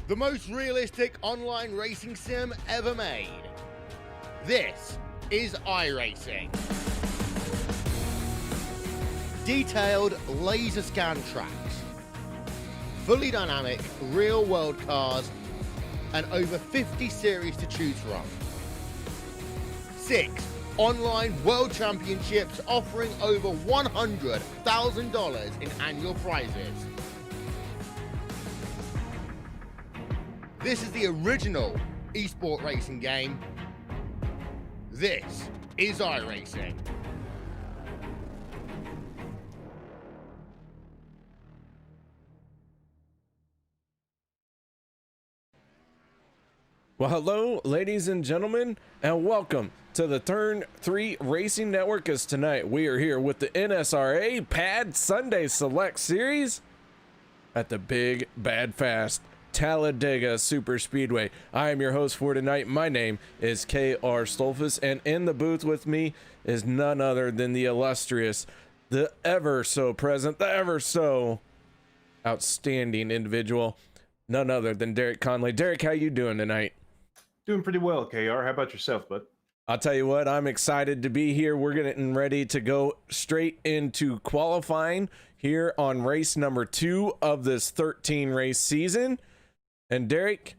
The most realistic online racing sim ever made. This is iRacing. Detailed laser scan tracks, fully dynamic real-world cars, and over 50 series to choose from. 6 online world championships offering over $100,000 in annual prizes. This is the original esport racing game. This is iRacing. Well, hello, ladies and gentlemen, and welcome to the Turn 3 Racing Network. As tonight we are here with the NSRA Pad Sunday Select Series at the Big Bad Fast Talladega Superspeedway. I am your host for tonight. My name is K.R. Stolfus, and in the booth with me is none other than the illustrious, the ever so present, the ever so outstanding individual, none other than Derek Conley. Derek, how you doing tonight? Doing pretty well, KR. How about yourself, bud? I'll tell you what, I'm excited to be here. We're getting ready to go straight into qualifying here on race number 2 of this 13 race season. And Derek,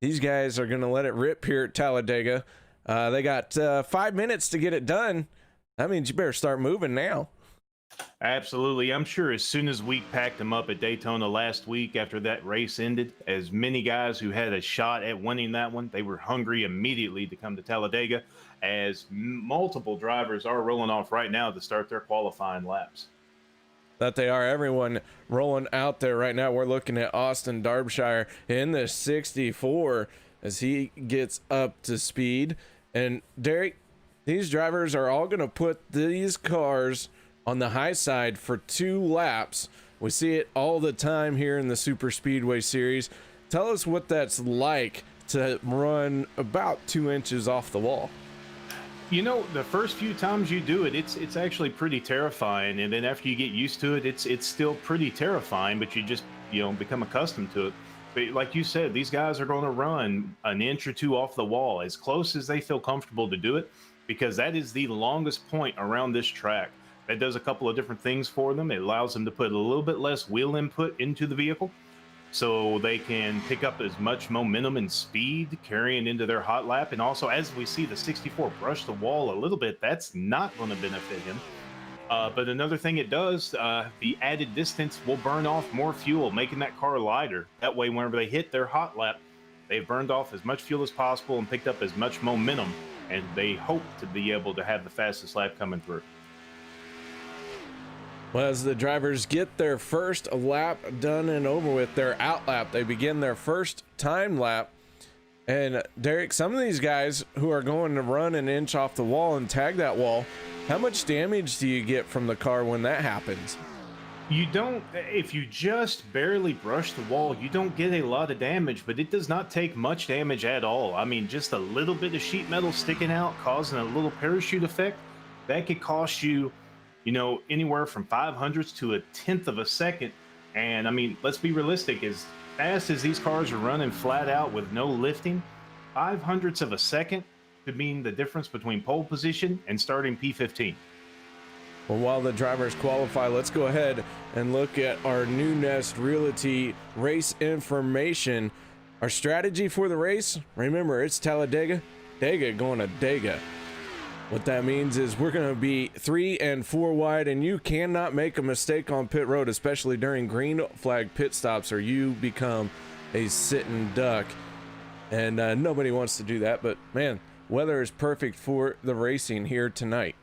these guys are going to let it rip here at Talladega. They got 5 minutes to get it done. That means you better start moving now. Absolutely. I'm sure as soon as we packed them up at Daytona last week after that race ended, as many guys who had a shot at winning that one, they were hungry immediately to come to Talladega, as multiple drivers are rolling off right now to start their qualifying laps. That they are. Everyone rolling out there right now. We're looking at Austin Darbshire in the 64 as he gets up to speed. And Derek, these drivers are all going to put these cars on the high side for 2 laps. We see it all the time here in the Super Speedway series. Tell us what that's like to run about 2 inches off the wall. You know, the first few times you do it, it's actually pretty terrifying, and then after you get used to it, it's still pretty terrifying, but you just, become accustomed to it. But like you said, these guys are going to run an inch or 2 off the wall, as close as they feel comfortable to do it, because that is the longest point around this track. That does a couple of different things for them. It allows them to put a little bit less wheel input into the vehicle, so they can pick up as much momentum and speed carrying into their hot lap. And also, as we see the 64 brush the wall a little bit, that's not going to benefit him. But another thing it does, the added distance will burn off more fuel, making that car lighter. That way, whenever they hit their hot lap, they've burned off as much fuel as possible and picked up as much momentum, and they hope to be able to have the fastest lap coming through. Well, as the drivers get their first lap done and over with, their out lap, they begin their first time lap. And Derek, some of these guys who are going to run an inch off the wall and tag that wall, how much damage do you get from the car when that happens? You don't, if you just barely brush the wall, you don't get a lot of damage, but it does not take much damage at all. I mean, just a little bit of sheet metal sticking out, causing a little parachute effect, that could cost you, anywhere from 0.05 to 1/10 of a second. And I mean, let's be realistic, as fast as these cars are running flat out with no lifting, 0.05 of a second could mean the difference between pole position and starting P15. Well, while the drivers qualify, let's go ahead and look at our New Nest Realty race information. Our strategy for the race, remember, it's Talladega, Dega going to Dega. What that means is we're going to be 3 and 4 wide, and you cannot make a mistake on pit road, especially during green flag pit stops, or you become a sitting duck. And nobody wants to do that, but man, weather is perfect for the racing here tonight.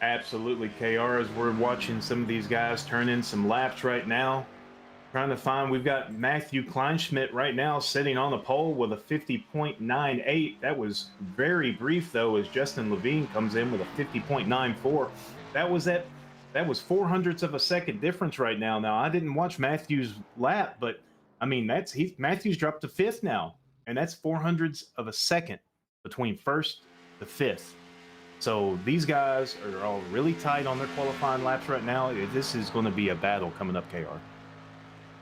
Absolutely, KR, as we're watching some of these guys turn in some laps right now. Trying to find, we've got Matthew Kleinschmidt right now sitting on the pole with a 50.98. That was very brief, though, as Justin Levine comes in with a 50.94. That was 0.04 of a second difference right now. Now, I didn't watch Matthew's lap, but I mean, Matthew's dropped to 5th now, and that's 0.04 of a second between 1st to 5th. So these guys are all really tight on their qualifying laps right now. This is going to be a battle coming up, KR.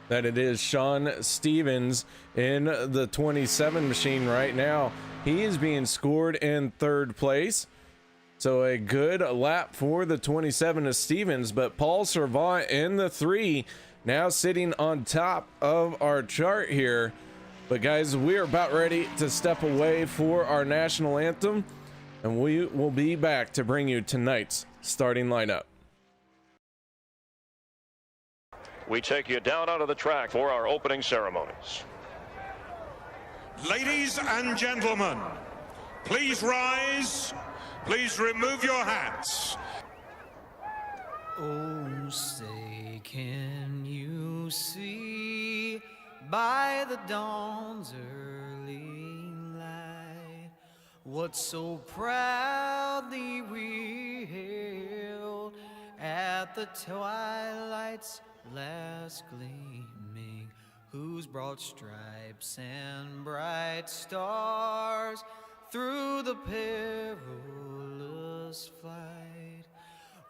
That it is Sean Stevens in the 27 machine right now. He is being scored in third place. So a good lap for the 27 of Stevens, but Paul Servant in the 3 now sitting on top of our chart here. But guys, we're about ready to step away for our national anthem, and we will be back to bring you tonight's starting lineup. We take you down onto the track for our opening ceremonies. Ladies and gentlemen, please rise. Please remove your hats. Oh, say, can you see by the dawn's early light what so proudly we hailed at the twilight's last gleaming, whose broad stripes and bright stars through the perilous flight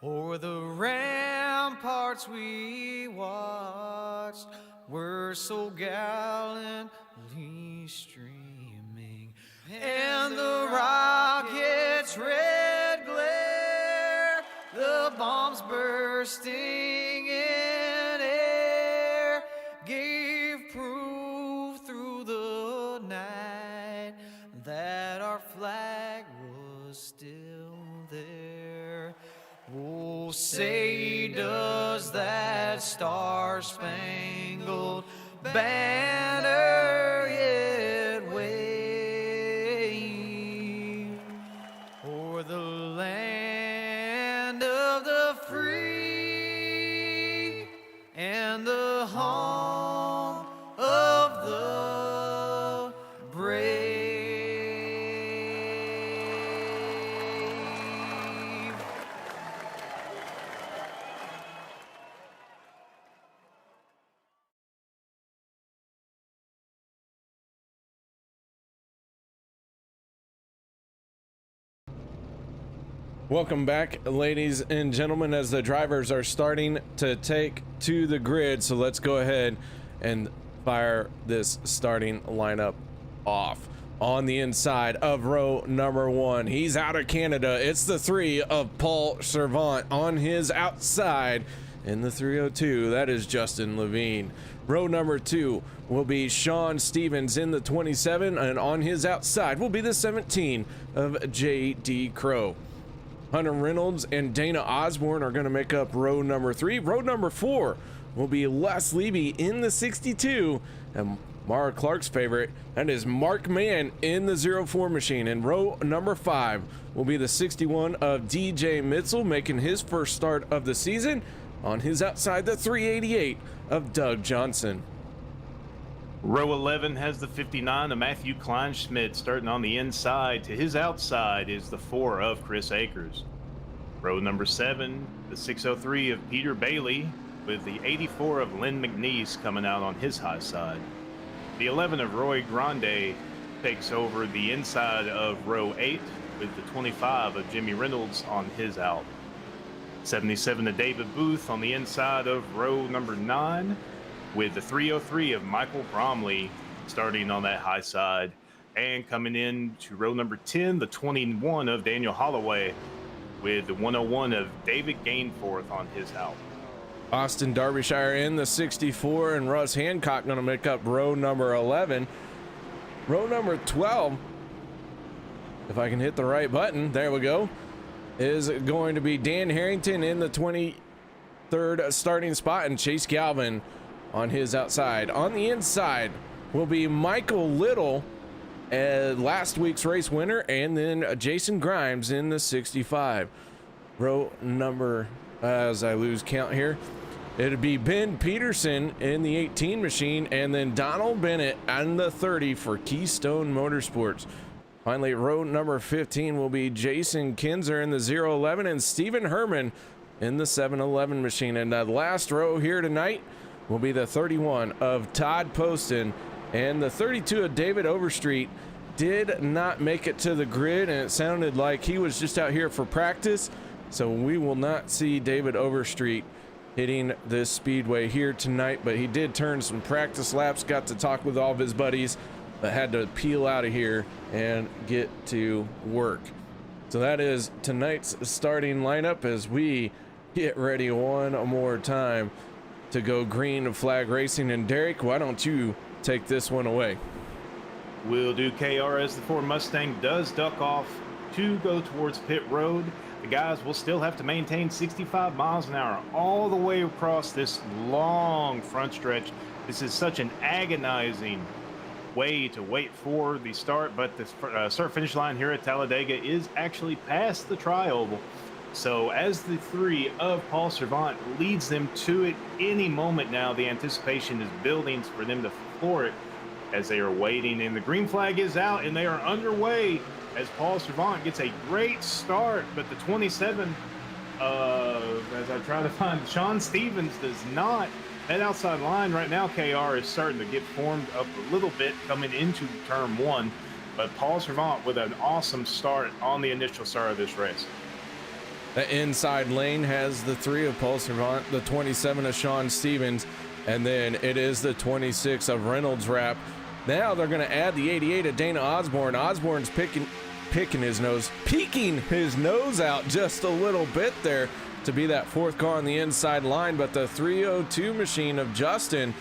o'er the ramparts we watched were so gallantly streaming, and the rocket's red glare, the bombs bursting in air, gave proof through the night that our flag was still there. Oh, say does that star-spangled banner yet wave o'er the land of the free and the home of the brave? Welcome back, ladies and gentlemen, as the drivers are starting to take to the grid. So let's go ahead and fire this starting lineup off. On the inside of row number 1, he's out of Canada. It's the 3 of Paul Servant. On his outside in the 302, that is Justin Levine. Row number 2 will be Sean Stevens in the 27, and on his outside will be the 17 of J.D. Crow. Hunter Reynolds and Dana Osborne are going to make up row number 3. Row number 4 will be Les Levy in the 62, and Mara Clark's favorite, that is Mark Mann in the 04 machine. And row number 5 will be the 61 of DJ Mitzel, making his first start of the season. On his outside, the 388 of Doug Johnson. Row 11 has the 59 of Matthew Kleinschmidt starting on the inside. To his outside is the 4 of Chris Akers. Row number 7, the 603 of Peter Bailey, with the 84 of Lynn McNeese coming out on his high side. The 11 of Roy Grande takes over the inside of row 8 with the 25 of Jimmy Reynolds on his out. 77 of David Booth on the inside of row number 9, with the 303 of Michael Bromley starting on that high side. And coming in to row number 10, the 21 of Daniel Holloway, with the 101 of David Gainforth on his out. Austin Derbyshire in the 64, and Russ Hancock going to make up row number 11. Row number 12, if I can hit the right button, there we go, is going to be Dan Harrington in the 23rd starting spot, and Chase Galvin on his outside. On the inside will be Michael Little, last week's race winner, and then Jason Grimes in the 65. Row number, as I lose count here, it'd be Ben Peterson in the 18 machine, and then Donald Bennett on the 30 for Keystone Motorsports. Finally, row number 15 will be Jason Kinzer in the 011 and Stephen Herman in the 711 machine. And the last row here tonight will be the 31 of Todd Poston and the 32 of David Overstreet did not make it to the grid, and it sounded like he was just out here for practice. So we will not see David Overstreet hitting this speedway here tonight, but he did turn some practice laps, got to talk with all of his buddies, but had to peel out of here and get to work. So that is tonight's starting lineup as we get ready one more time to go green flag racing. And Derek, why don't you take this one away? Will do. KR as the Ford Mustang does duck off to go towards pit road. The guys will still have to maintain 65 miles an hour all the way across this long front stretch. This is such an agonizing way to wait for the start, but the start finish line here at Talladega is actually past the tri-oval. So as the three of Paul Servant leads them to it any moment now, the anticipation is building for them to floor it as they are waiting, and the green flag is out and they are underway as Paul Servant gets a great start, but the 27 as I try to find Sean Stevens does not. That outside line right now, KR, is starting to get formed up a little bit coming into turn one, but Paul Servant with an awesome start on the initial start of this race. The inside lane has the three of Paul Servant, the 27 of Sean Stevens, and then it is the 26 of Reynolds Wrap. Now they're going to add the 88 of Dana Osborne. Osborne's peeking his nose out just a little bit there to be that fourth car on the inside line, but the 302 machine of Justin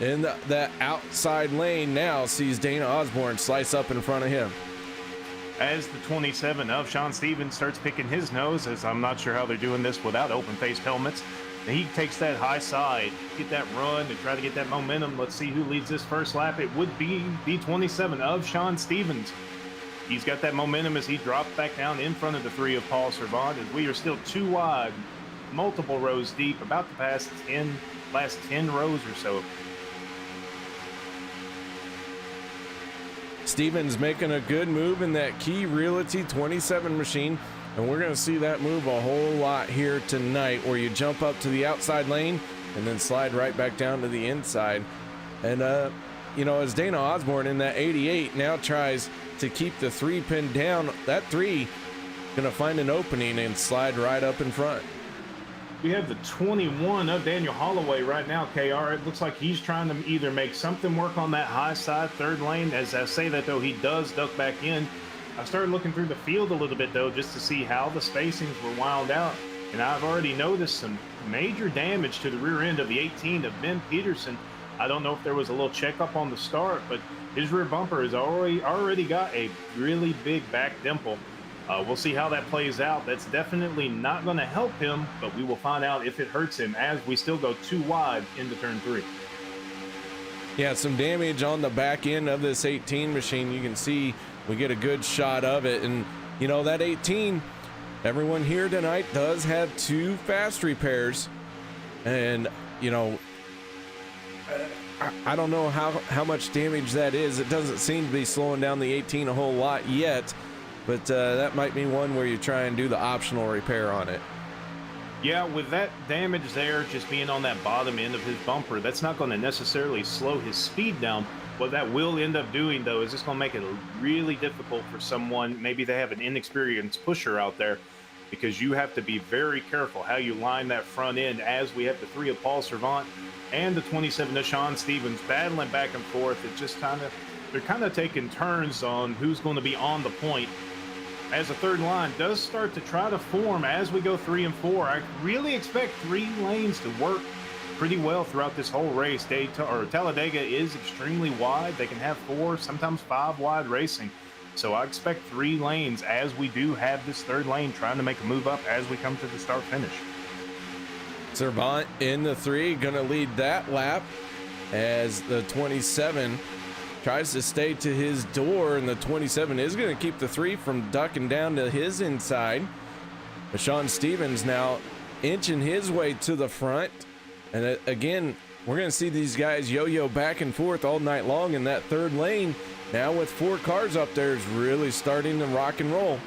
in that outside lane now sees Dana Osborne slice up in front of him. As the 27 of Sean Stevens starts picking his nose, as I'm not sure how they're doing this without open-face helmets, he takes that high side, get that run to try to get that momentum. Let's see who leads this first lap. It would be the 27 of Sean Stevens. He's got that momentum as he drops back down in front of the three of Paul Servant, as we are still too wide, multiple rows deep, about to pass last 10 rows or so. Stevens making a good move in that Key Realty 27 machine, and we're going to see that move a whole lot here tonight, where you jump up to the outside lane and then slide right back down to the inside. And as Dana Osborne in that 88 now tries to keep the three pinned down, that three gonna find an opening and slide right up in front. We have the 21 of Daniel Holloway right now, KR. It looks like he's trying to either make something work on that high side third lane. As I say that, though, he does duck back in. I started looking through the field a little bit, though, just to see how the spacings were wound out, and I've already noticed some major damage to the rear end of the 18 of Ben Peterson. I don't know if there was a little checkup on the start, but his rear bumper has already got a really big back dimple. We'll see how that plays out. That's definitely not going to help him, but we will find out if it hurts him as we still go too wide into turn three. Yeah, some damage on the back end of this 18 machine. You can see we get a good shot of it. And, that 18, everyone here tonight does have two fast repairs. And, I don't know how much damage that is. It doesn't seem to be slowing down the 18 a whole lot yet, but that might be one where you try and do the optional repair on it. Yeah, with that damage there, just being on that bottom end of his bumper, that's not going to necessarily slow his speed down. What that will end up doing, though, is it's going to make it really difficult for someone. Maybe they have an inexperienced pusher out there, because you have to be very careful how you line that front end, as we have the three of Paul Servant and the 27 of Sean Stevens battling back and forth. It just they're kind of taking turns on who's going to be on the point. As the third line does start to try to form as we go 3 and 4, I really expect 3 lanes to work pretty well throughout this whole race. Talladega is extremely wide. They can have 4, sometimes 5 wide racing. So I expect 3 lanes as we do have this third lane trying to make a move up as we come to the start finish. Servant in the 3, gonna lead that lap as the 27 tries to stay to his door, and the 27 is gonna keep the 3 from ducking down to his inside. But Sean Stevens now inching his way to the front, and again, we're gonna see these guys yo-yo back and forth all night long in that third lane. Now with 4 cars up there, is really starting to rock and roll.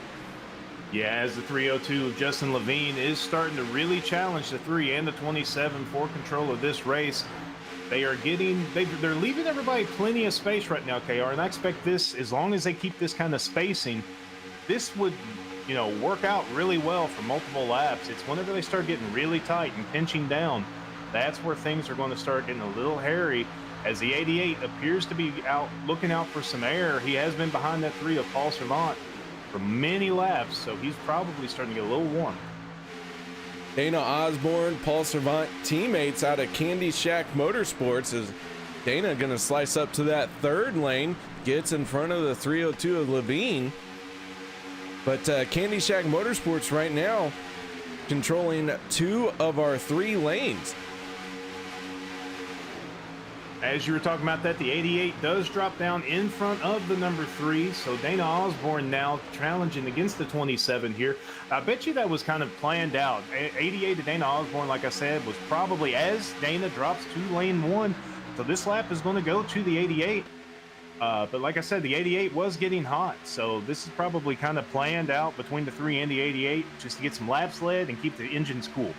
Yeah, as the 302 of Justin Levine is starting to really challenge the 3 and the 27 for control of this race. They're leaving everybody plenty of space right now, KR, and I expect this, as long as they keep this kind of spacing, this would, work out really well for multiple laps. It's whenever they start getting really tight and pinching down, that's where things are going to start getting a little hairy, as the 88 appears to be looking out for some air. He has been behind that 3 of Paul Servant for many laps, so he's probably starting to get a little warm. Dana Osborne, Paul Servant, teammates out of Candy Shack Motorsports. Is Dana going to slice up to that third lane, gets in front of the 302 of Levine. But Candy Shack Motorsports right now controlling 2 of our 3 lanes. As you were talking about that, the 88 does drop down in front of the number 3. So Dana Osborne now challenging against the 27 here. I bet you that was kind of planned out. 88 to Dana Osborne, like I said, was probably as Dana drops to lane 1. So this lap is going to go to the 88. But like I said, the 88 was getting hot. So this is probably kind of planned out between the 3 and the 88 just to get some laps led and keep the engines cool.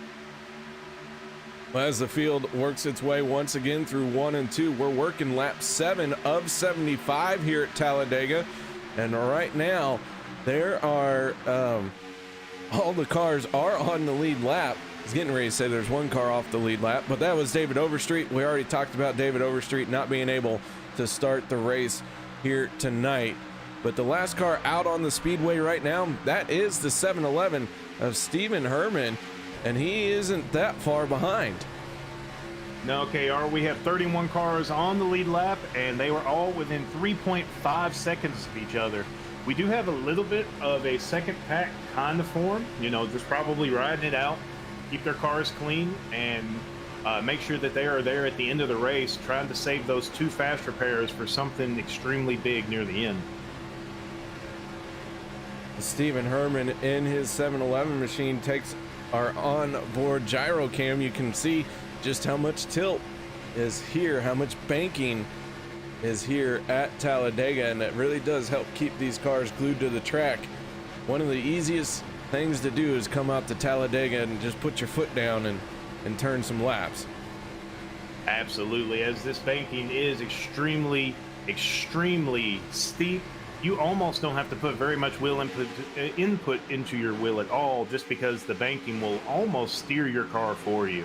Well, as the field works its way once again through 1 and 2, we're working lap 7 of 75 here at Talladega. And right now, there are, all the cars are on the lead lap. I was getting ready to say there's one car off the lead lap, but that was David Overstreet. We already talked about David Overstreet not being able to start the race here tonight. But the last car out on the speedway right now, that is the 711 of Stephen Herman. And he isn't that far behind. No, KR, we have 31 cars on the lead lap, and they were all within 3.5 seconds of each other. We do have a little bit of a second pack kind of form, just probably riding it out, keep their cars clean, and make sure that they are there at the end of the race, trying to save those 2 fast repairs for something extremely big near the end. Stephen Herman in his 711 machine takes our onboard gyro cam. You can see just how much tilt is here, how much banking is here at Talladega, and it really does help keep these cars glued to the track. One of the easiest things to do is come out to Talladega and just put your foot down and turn some laps. Absolutely, as this banking is extremely steep. You almost don't have to put very much wheel input into your wheel at all, just because the banking will almost steer your car for you.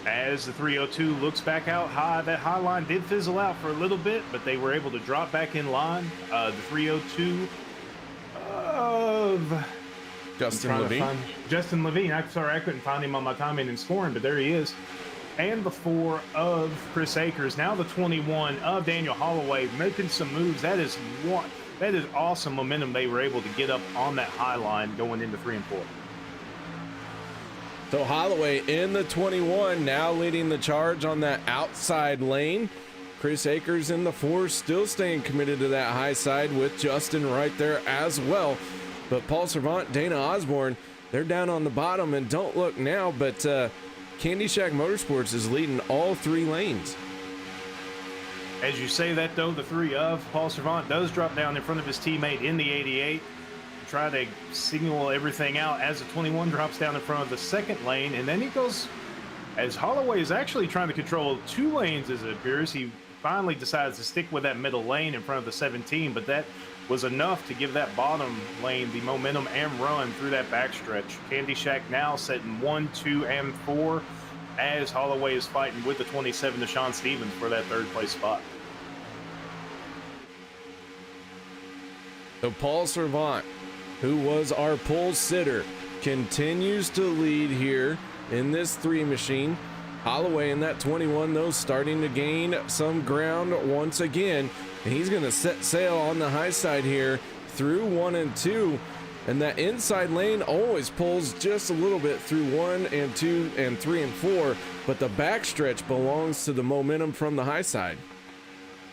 As the 302 looks back out high, that high line did fizzle out for a little bit, but they were able to drop back in line. The 302 of Justin Levine. Justin Levine. I'm sorry, I couldn't find him on my timing and scoring, but there he is. And the 4 of Chris Akers. Now the 21 of Daniel Holloway making some moves. That is awesome momentum they were able to get up on that high line going into 3 and 4. So Holloway in the 21, now leading the charge on that outside lane. Chris Akers in the 4, still staying committed to that high side with Justin right there as well. But Paul Servant, Dana Osborne, they're down on the bottom, and don't look now, but Candy Shack Motorsports is leading all 3 lanes. As you say that, though, the 3 of Paul Servant does drop down in front of his teammate in the 88. Try to signal everything out as the 21 drops down in front of the second lane, and then he goes, as Holloway is actually trying to control 2 lanes as it appears. He finally decides to stick with that middle lane in front of the 17, but that was enough to give that bottom lane the momentum and run through that backstretch. Candy Shack now setting 1, 2, and 4 as Holloway is fighting with the 27 to Sean Stevens for that 3rd place spot. So Paul Servant, who was our pole sitter, continues to lead here in this 3 machine. Holloway in that 21, though, starting to gain some ground once again. And he's going to set sail on the high side here through 1 and 2. And that inside lane always pulls just a little bit through 1 and 2 and 3 and 4. But the backstretch belongs to the momentum from the high side.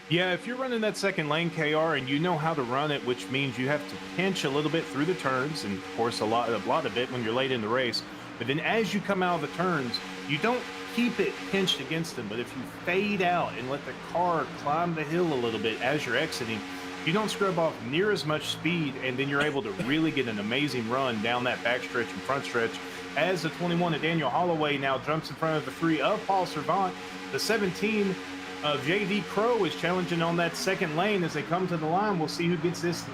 Yeah, if you're running that second lane, KR, and you know how to run it, which means you have to pinch a little bit through the turns, and of course a lot of it when you're late in the race. But then as you come out of the turns, you don't keep it pinched against them, but if you fade out and let the car climb the hill a little bit as you're exiting, you don't scrub off near as much speed, and then you're able to really get an amazing run down that back stretch and front stretch. As the 21 of Daniel Holloway now jumps in front of the 3 of Paul Servant, the 17 of JD Crow is challenging on that second lane as they come to the line. We'll see who gets this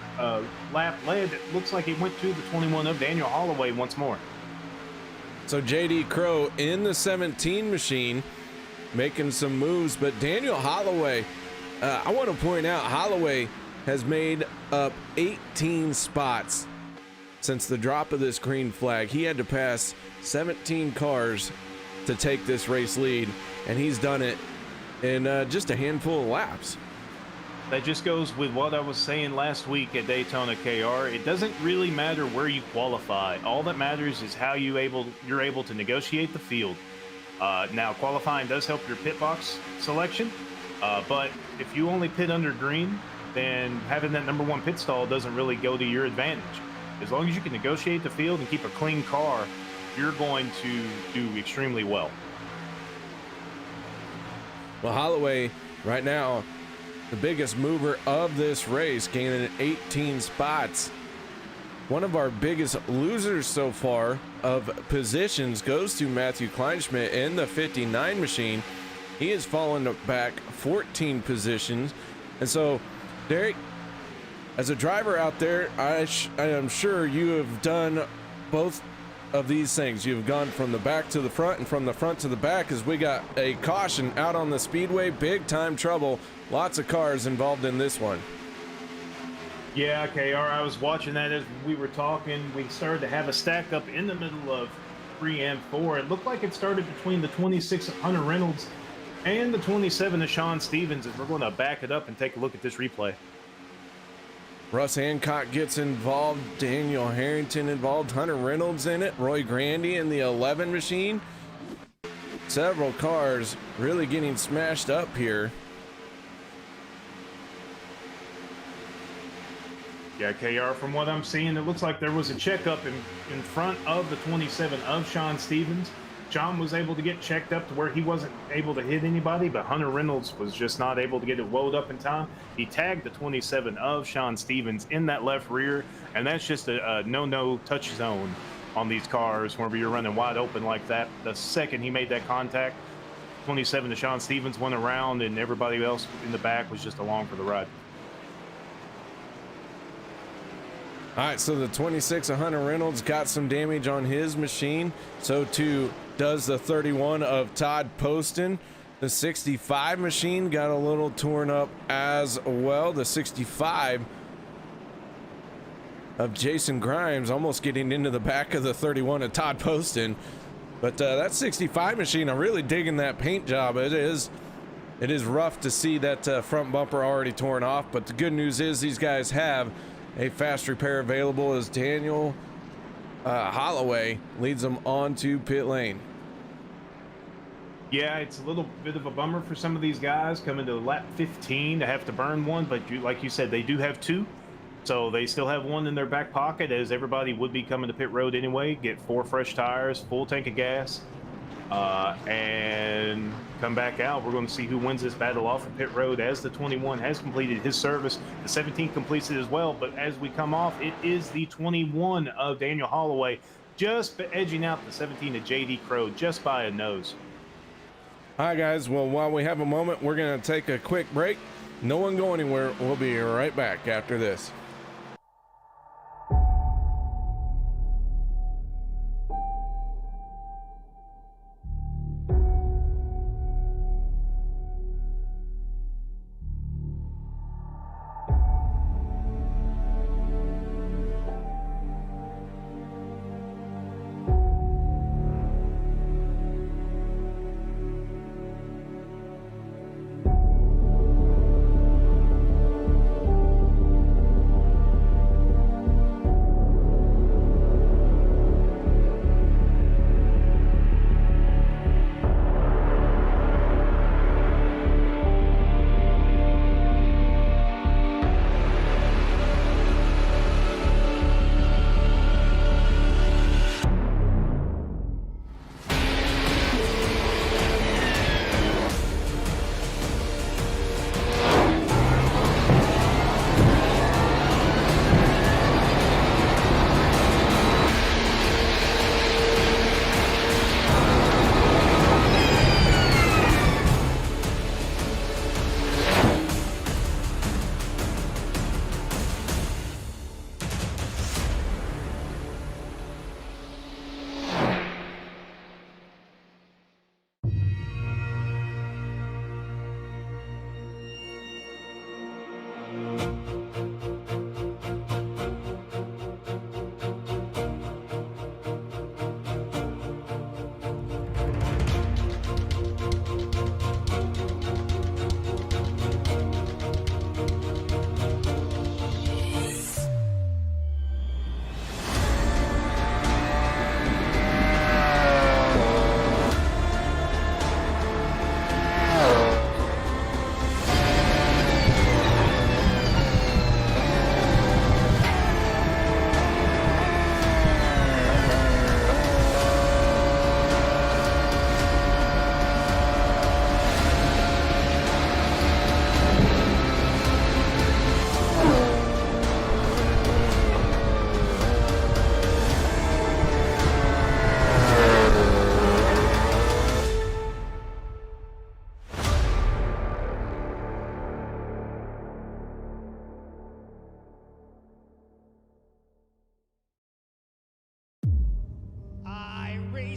lap led. It looks like it went to the 21 of Daniel Holloway once more. So JD Crow in the 17 machine making some moves, but Daniel Holloway, I want to point out, Holloway has made up 18 spots since the drop of this green flag. He had to pass 17 cars to take this race lead, and he's done it in just a handful of laps. That just goes with what I was saying last week at Daytona, KR. It doesn't really matter where you qualify. All that matters is how you're able to negotiate the field. Now, qualifying does help your pit box selection, but if you only pit under green, then having that number 1 pit stall doesn't really go to your advantage. As long as you can negotiate the field and keep a clean car, you're going to do extremely well. Well, Holloway right now, the biggest mover of this race, gaining 18 spots. One of our biggest losers so far of positions goes to Matthew Kleinschmidt in the 59 machine. He has fallen back 14 positions. And so, Derek, as a driver out there, I am sure you have done both of these things. You've gone from the back to the front and from the front to the back, as we got a caution out on the speedway. Big time trouble. Lots of cars involved in this one. Yeah, KR, I was watching that as we were talking. We started to have a stack up in the middle of 3 and 4. It looked like it started between the 26 of Hunter Reynolds and the 27 of Sean Stevens, as we're going to back it up and take a look at this replay. Russ Hancock gets involved, Daniel Harrington involved, Hunter Reynolds in it, Roy Grandy in the 11 machine. Several cars really getting smashed up here. Yeah, KR, from what I'm seeing, it looks like there was a checkup in front of the 27 of Sean Stevens. John was able to get checked up to where he wasn't able to hit anybody, but Hunter Reynolds was just not able to get it wound up in time. He tagged the 27 of Sean Stevens in that left rear, and that's just a no touch zone on these cars whenever you're running wide open like that. The second he made that contact, 27 to Sean Stevens went around, and everybody else in the back was just along for the ride. All right, so the 26 of Hunter Reynolds got some damage on his machine. So too does the 31 of Todd Poston. The 65 machine got a little torn up as well. The 65 of Jason Grimes almost getting into the back of the 31 of Todd Poston. But that 65 machine, I'm really digging that paint job. It is rough to see that front bumper already torn off. But the good news is these guys have a fast repair available, as Daniel Holloway leads them onto pit lane. Yeah, it's a little bit of a bummer for some of these guys coming to lap 15 to have to burn one, but like you said, they do have 2. So they still have 1 in their back pocket, as everybody would be coming to pit road anyway. Get 4 fresh tires, full tank of gas, and come back out. We're going to see who wins this battle off of pit road, as the 21 has completed his service. The 17 completes it as well, but as we come off, it is the 21 of Daniel Holloway just edging out the 17 of JD Crow just by a nose. All right, guys. Well, while we have a moment, we're going to take a quick break. No one go anywhere. We'll be right back after this.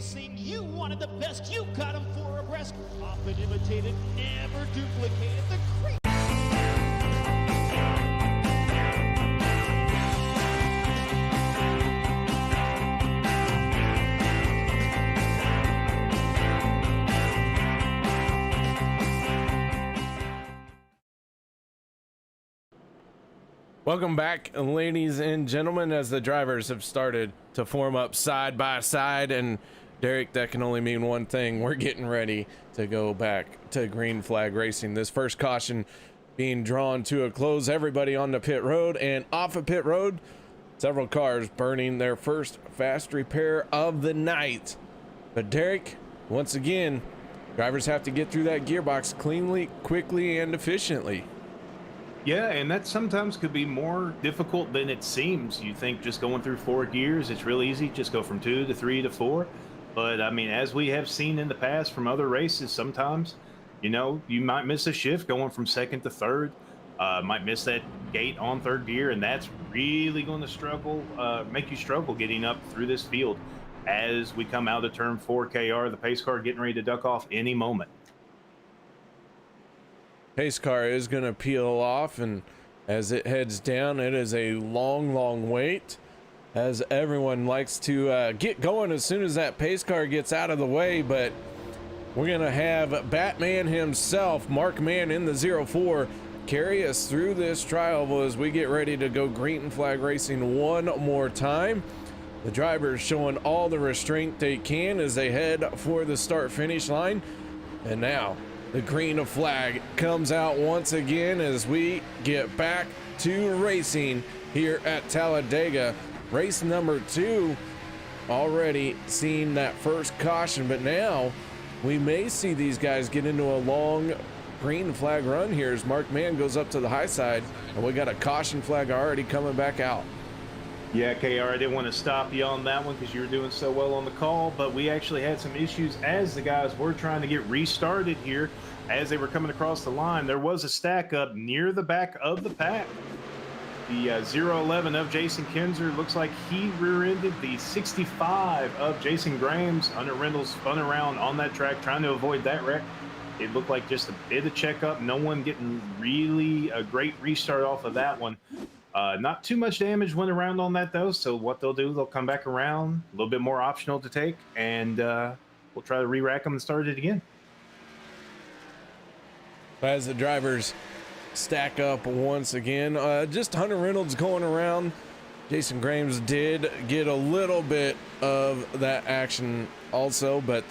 Racing, you wanted the best, you got them 4 abreast. Often imitated, never duplicated. The creep. Welcome back, ladies and gentlemen, as the drivers have started to form up side by side. And Derek, that can only mean one thing. We're getting ready to go back to green flag racing. This first caution being drawn to a close. Everybody on the pit road, and off of pit road, several cars burning their first fast repair of the night. But Derek, once again, drivers have to get through that gearbox cleanly, quickly, and efficiently. Yeah, and that sometimes could be more difficult than it seems. You think just going through 4 gears, it's real easy, just go from 2 to 3 to 4. But I mean, as we have seen in the past from other races, sometimes, you know, you might miss a shift going from 2nd to 3rd, might miss that gate on 3rd gear, and that's really going to make you struggle getting up through this field as we come out of turn 4. KR, the pace car, getting ready to duck off any moment. Pace car is going to peel off, and as it heads down, it is a long wait, as everyone likes to get going as soon as that pace car gets out of the way. But we're going to have Batman himself, Mark Mann, in the 04 carry us through this trial as we get ready to go green flag racing one more time. The drivers showing all the restraint they can as they head for the start finish line. And now the green flag comes out once again as we get back to racing here at Talladega. Race number 2, already seeing that first caution, but now we may see these guys get into a long green flag run here as Mark Mann goes up to the high side, and we got a caution flag already coming back out. Yeah, KR, I didn't want to stop you on that one because you were doing so well on the call, but we actually had some issues as the guys were trying to get restarted here. As they were coming across the line, there was a stack up near the back of the pack. The 011 of Jason Kinzer looks like he rear-ended the 65 of Jason Graham's. Hunter Reynolds spun around on that track trying to avoid that wreck. It looked like just a bit of checkup. No one getting really a great restart off of that one. Not too much damage went around on that, though. So what they'll do, they'll come back around, a little bit more optional to take, and we'll try to re-rack them and start it again. As the drivers stack up once again, just Hunter Reynolds going around. Jason Graham's did get a little bit of that action also, but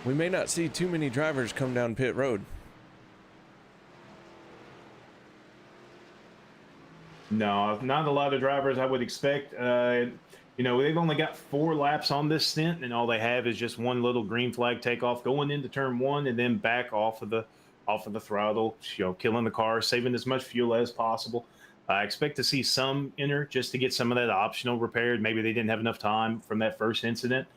we may not see too many drivers come down pit road. No, not a lot of drivers I would expect. You know, they've only got 4 laps on this stint, and all they have is just one little green flag takeoff going into turn 1 and then back off of the throttle, you know, killing the car, saving as much fuel as possible. I expect to see some enter just to get some of that optional repaired. Maybe they didn't have enough time from that first incident.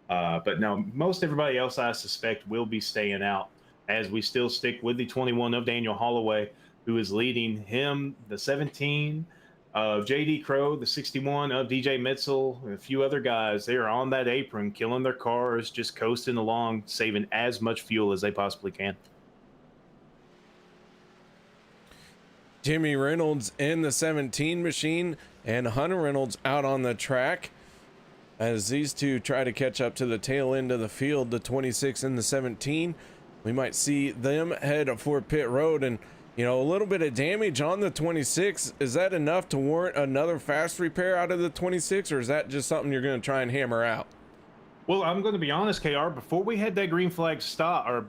But no, most everybody else I suspect will be staying out as we still stick with the 21 of Daniel Holloway, who is leading him, the 17 of JD Crow, the 61 of DJ Mitzel, and a few other guys. They are on that apron, killing their cars, just coasting along, saving as much fuel as they possibly can. Jimmy Reynolds in the 17 machine and Hunter Reynolds out on the track as these two try to catch up to the tail end of the field, the 26 and the 17. We might see them head for pit road, and you know, a little bit of damage on the 26. Is that enough to warrant another fast repair out of the 26, or is that just something you're going to try and hammer out? Well, I'm going to be honest, KR. Before we had that green flag start, I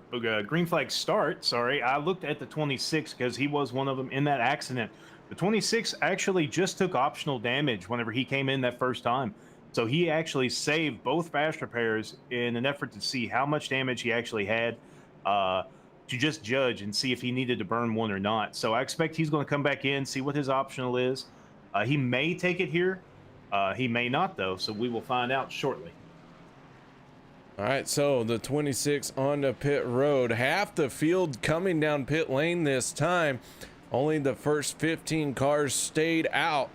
looked at the 26 because he was one of them in that accident. The 26 actually just took optional damage whenever he came in that first time. So he actually saved both fast repairs in an effort to see how much damage he actually had, to just judge and see if he needed to burn one or not. So I expect he's going to come back in, see what his optional is. He may take it here. He may not, though. So we will find out shortly. All right, so the 26 on the pit road, half the field coming down pit lane this time. Only the first 15 cars stayed out.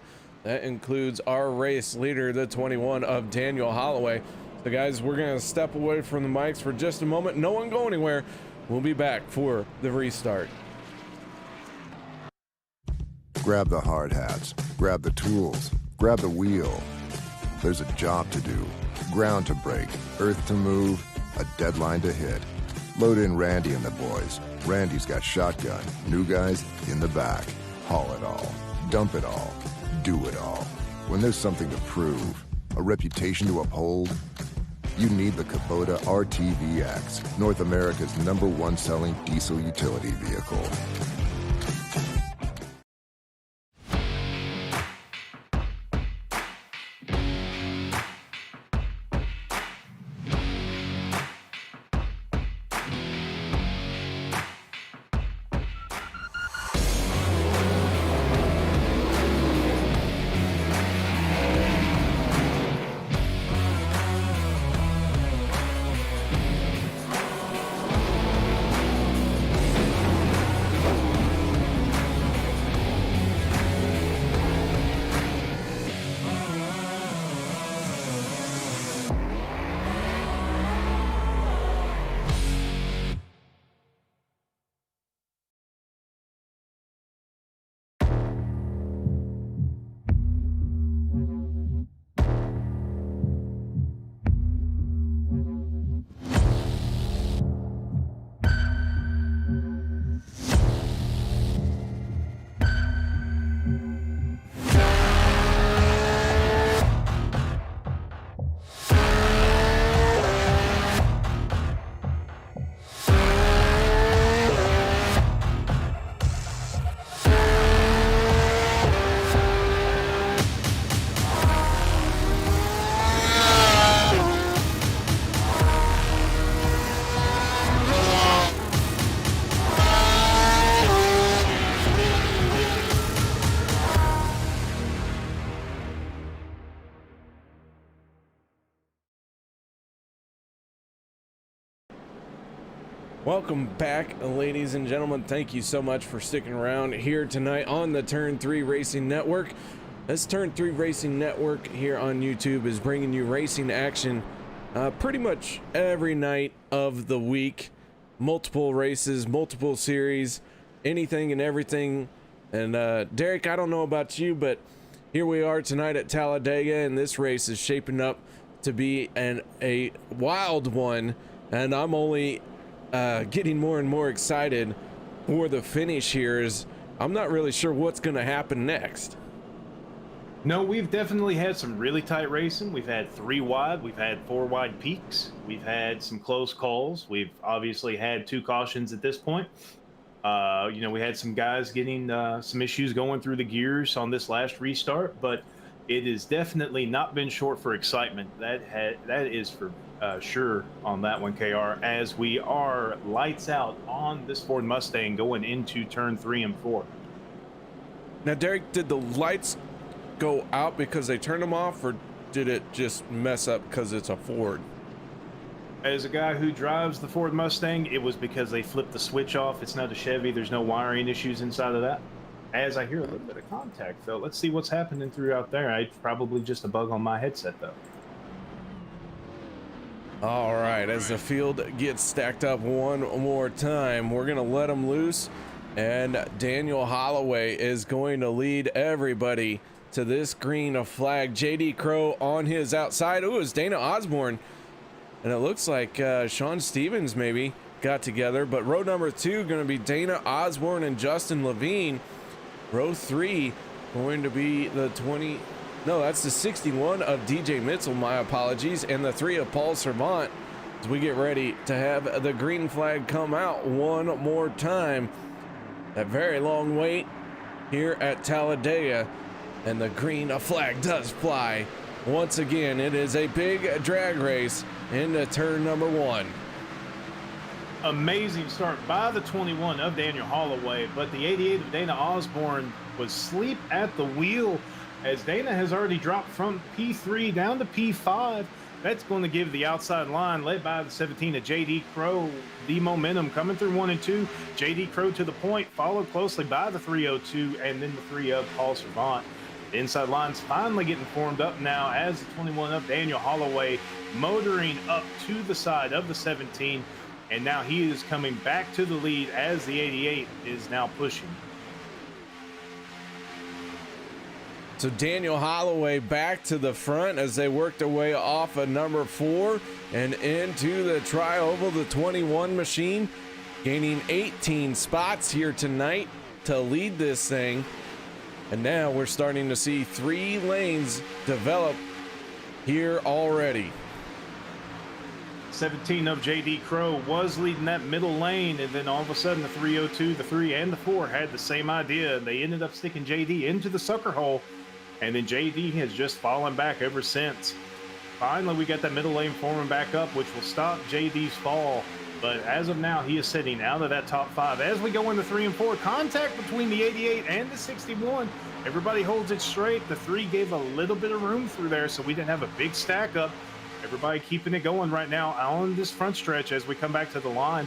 That includes our race leader, the 21 of Daniel Holloway. So guys, we're gonna step away from the mics for just a moment. No one go anywhere. We'll be back for the restart. Grab the hard hats, grab the tools, grab the wheel. There's a job to do, ground to break, earth to move, a deadline to hit. Load in Randy and the boys. Randy's got shotgun, new guys in the back. Haul it all, dump it all, do it all. When there's something to prove, a reputation to uphold, you need the Kubota RTVX, North America's #1 selling diesel utility vehicle. Welcome back, ladies and gentlemen. Thank you so much for sticking around here tonight on the Turn 3 Racing Network. This Turn 3 Racing Network here on YouTube is bringing you racing action pretty much every night of the week. Multiple races, multiple series, anything and everything. And Derek, I don't know about you, but here we are tonight at Talladega, and this race is shaping up to be a wild one. And I'm only getting more and more excited for the finish here. Is I'm not really sure what's going to happen next. No, we've definitely had some really tight racing. We've had 3 wide, we've had 4 wide peaks, we've had some close calls. We've obviously had 2 cautions at this point. You know, we had some guys getting some issues going through the gears on this last restart, but it has definitely not been short for excitement. That is for sure on that one, KR, as we are lights out on this Ford Mustang going into turn 3 and 4. Now, Derek, did the lights go out because they turned them off, or did it just mess up because it's a Ford? As a guy who drives the Ford Mustang, it was because they flipped the switch off. It's not a Chevy. There's no wiring issues inside of that. As I hear a little bit of contact, though, let's see what's happening throughout there. It's probably just a bug on my headset, though. All right, as the field gets stacked up one more time, we're going to let them loose, and Daniel Holloway is going to lead everybody to this green flag. JD Crow on his outside. Ooh, it's Dana Osborne, and it looks like Sean Stevens maybe got together, but row number 2 going to be Dana Osborne and Justin Levine. Row 3 going to be the 20, no, that's the 61 of DJ Mitchell, my apologies, and the 3 of Paul Servant, as we get ready to have the green flag come out one more time. That very long wait here at Talladega, and the green flag does fly. Once again, it is a big drag race into turn number 1. Amazing start by the 21 of Daniel Holloway, but the 88 of Dana Osborne was asleep at the wheel, as Dana has already dropped from P3 down to P5. That's going to give the outside line, led by the 17 of JD Crow, the momentum coming through 1 and 2. JD Crow to the point, followed closely by the 302 and then the 3 of Paul Servant. The inside line's finally getting formed up now as the 21 of Daniel Holloway motoring up to the side of the 17, and now he is coming back to the lead as the 88 is now pushing. So Daniel Holloway back to the front as they work their way off of number 4 and into the tri-oval, the 21 machine, gaining 18 spots here tonight to lead this thing. And now we're starting to see 3 lanes develop here already. 17 of JD Crow was leading that middle lane, and then all of a sudden the 302, the 3, and the 4 had the same idea. They ended up sticking JD into the sucker hole, and then JD has just fallen back ever since. Finally, we got that middle lane forming back up, which will stop JD's fall. But as of now, he is sitting out of that top 5. As we go into 3 and 4, contact between the 88 and the 61. Everybody holds it straight. The 3 gave a little bit of room through there, so we didn't have a big stack up. Everybody keeping it going right now on this front stretch as we come back to the line.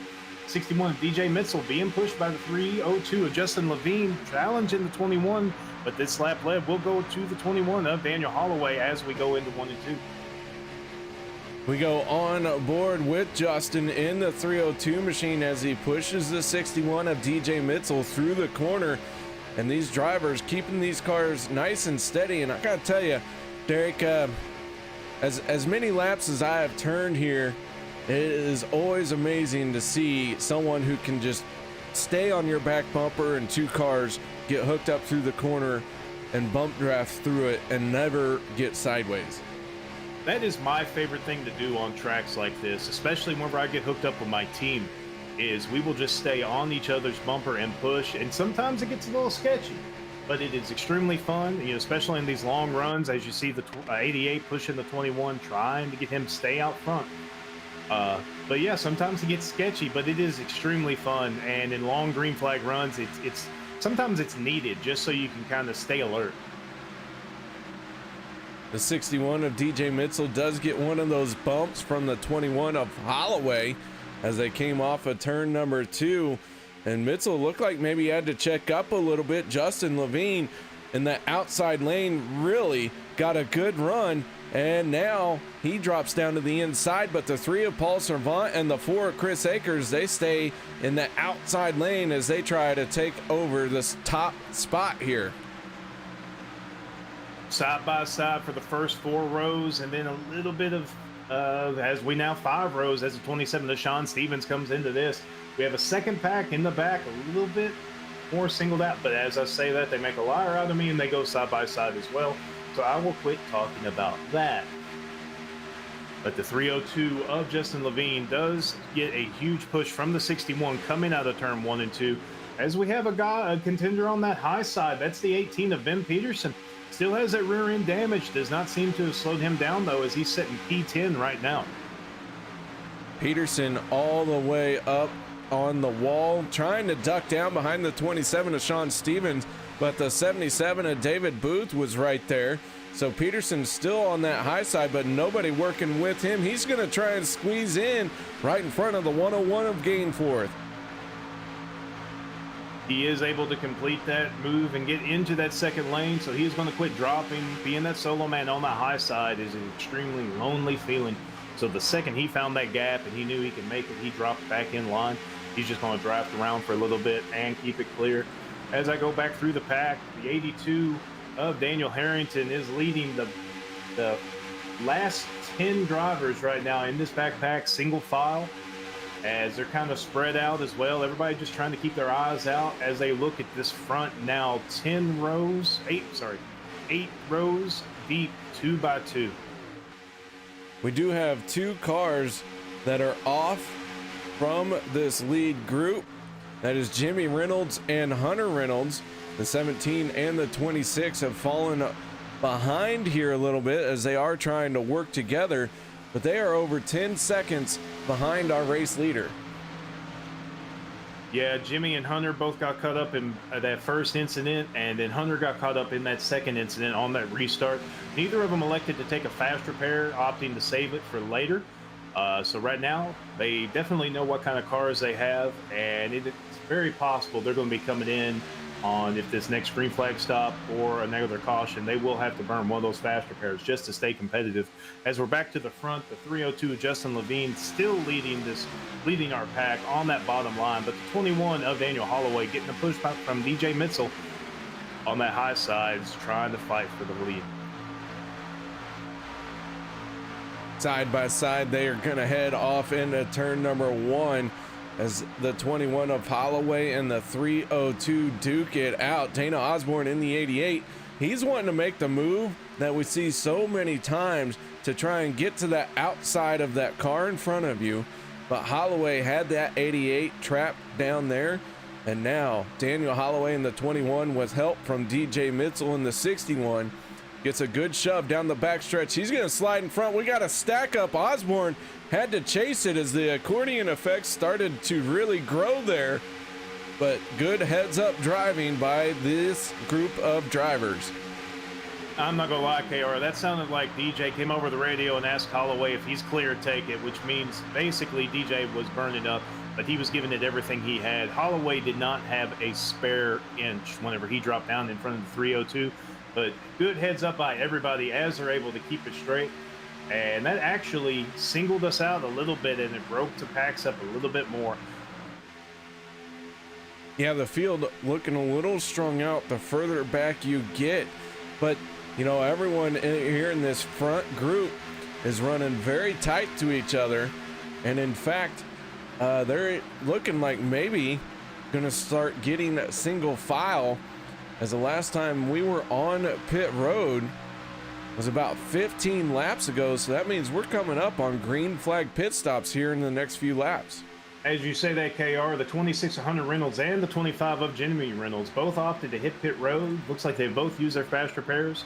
61, DJ Mitzel being pushed by the 302 of Justin Levine, challenging the 21, but this lap lead will go to the 21 of Daniel Holloway as we go into 1 and 2. We go on board with Justin in the 302 machine as he pushes the 61 of DJ Mitzel through the corner, and these drivers keeping these cars nice and steady. And I gotta tell you, Derek, as many laps as I have turned here, it is always amazing to see someone who can just stay on your back bumper and 2 cars get hooked up through the corner and bump draft through it and never get sideways. That is my favorite thing to do on tracks like this, especially whenever I get hooked up with my team, is we will just stay on each other's bumper and push, and sometimes it gets a little sketchy, but it is extremely fun, you know, especially in these long runs, as you see the 88 pushing the 21, trying to get him to stay out front. But yeah, sometimes it gets sketchy, but it is extremely fun, and in long green flag runs, it's sometimes it's needed just so you can kind of stay alert. The 61 of DJ Mitzel does get one of those bumps from the 21 of Holloway as they came off of turn number 2. And Mitzel looked like maybe he had to check up a little bit. Justin Levine in that outside lane really got a good run. And now he drops down to the inside. But the 3 of Paul Servant and the 4 of Chris Akers, they stay in the outside lane as they try to take over this top spot here. Side by side for the first 4 rows, and then a little bit of as we now 5 rows as the 27 of Sean Stevens comes into this. We have a second pack in the back, a little bit more singled out, but as I say that, they make a liar out of me and they go side by side as well, so I will quit talking about that. But the 302 of Justin Levine does get a huge push from the 61 coming out of turn 1 and 2, as we have a contender on that high side. That's the 18 of Ben Peterson. Still has that rear end damage. Does not seem to have slowed him down, though, as he's sitting P10 right now. Peterson all the way up on the wall, trying to duck down behind the 27 of Sean Stevens, but the 77 of David Booth was right there. So Peterson's still on that high side, but nobody working with him. He's going to try and squeeze in right in front of the 101 of Gainforth. He is able to complete that move and get into that second lane, so he's going to quit dropping. Being that solo man on that high side is an extremely lonely feeling. So the second he found that gap and he knew he could make it, he dropped back in line. He's just going to draft around for a little bit and keep it clear. As I go back through the pack, the 82 of Daniel Harrington is leading the last 10 drivers right now in this backpack, single file, as they're kind of spread out as well. Everybody just trying to keep their eyes out as they look at this front now. 8 rows deep, 2 by 2. We do have 2 cars that are off from this lead group. That is Jimmy Reynolds and Hunter Reynolds. The 17 and the 26 have fallen behind here a little bit as they are trying to work together, but they are over 10 seconds behind our race leader. Yeah, Jimmy and Hunter both got caught up in that first incident, and then Hunter got caught up in that second incident on that restart. Neither of them elected to take a fast repair, opting to save it for later. So right now, they definitely know what kind of cars they have, and it's very possible they're going to be coming in on if this next green flag stop or another caution, they will have to burn one of those fast repairs just to stay competitive. As we're back to the front, the 302 Justin Levine still leading our pack on that bottom line, but the 21 of Daniel Holloway getting a push back from DJ Mitchell on that high side is trying to fight for the lead. Side by side, they are going to head off into turn number 1 as the 21 of Holloway and the 302 duke it out. Dana Osborne in the 88. He's wanting to make the move that we see so many times to try and get to that outside of that car in front of you. But Holloway had that 88 trapped down there. And now Daniel Holloway in the 21 with help from DJ Mitchell in the 61 gets a good shove down the backstretch. He's going to slide in front. We got a stack up. Osborne had to chase it as the accordion effect started to really grow there. But good heads up driving by this group of drivers. I'm not gonna lie, KR, that sounded like DJ came over the radio and asked Holloway if he's clear to take it, which means basically DJ was burning up, but he was giving it everything he had. Holloway did not have a spare inch whenever he dropped down in front of the 302, but good heads up by everybody as they're able to keep it straight. And that actually singled us out a little bit, and it broke the packs up a little bit more. Yeah, the field looking a little strung out the further back you get. But, you know, everyone here in this front group is running very tight to each other. And in fact, they're looking like maybe going to start getting that single file, as the last time we were on pit road was about 15 laps ago. So that means we're coming up on green flag pit stops here in the next few laps. As you say that, KR, the 26 of Hunter Reynolds and the 25 of Jimmy Reynolds both opted to hit pit road. Looks like they both used their fast repairs.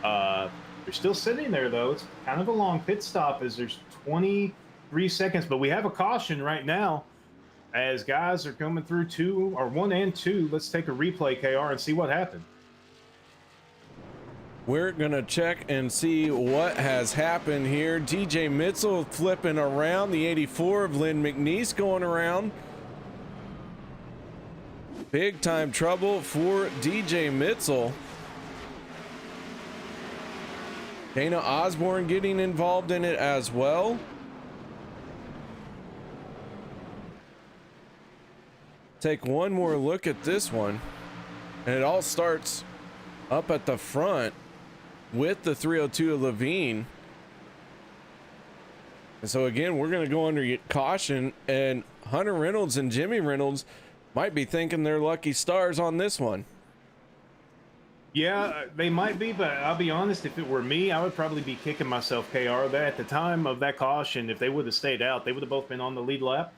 They're still sitting there, though. It's kind of a long pit stop as there's 23 seconds, but we have a caution right now as guys are coming through 1 and 2. Let's take a replay, KR, and see what happened. We're gonna check and see what has happened here. DJ Mitchell flipping around, the 84 of Lynn McNeese going around. Big time trouble for DJ Mitchell. Dana Osborne getting involved in it as well. Take one more look at this one, and it all starts up at the front with the 302 of Levine. And so again, we're going to go under caution, and Hunter Reynolds and Jimmy Reynolds might be thinking they're lucky stars on this one. Yeah, they might be, but I'll be honest, if it were me, I would probably be kicking myself, KR, that at the time of that caution, if they would have stayed out, they would have both been on the lead lap.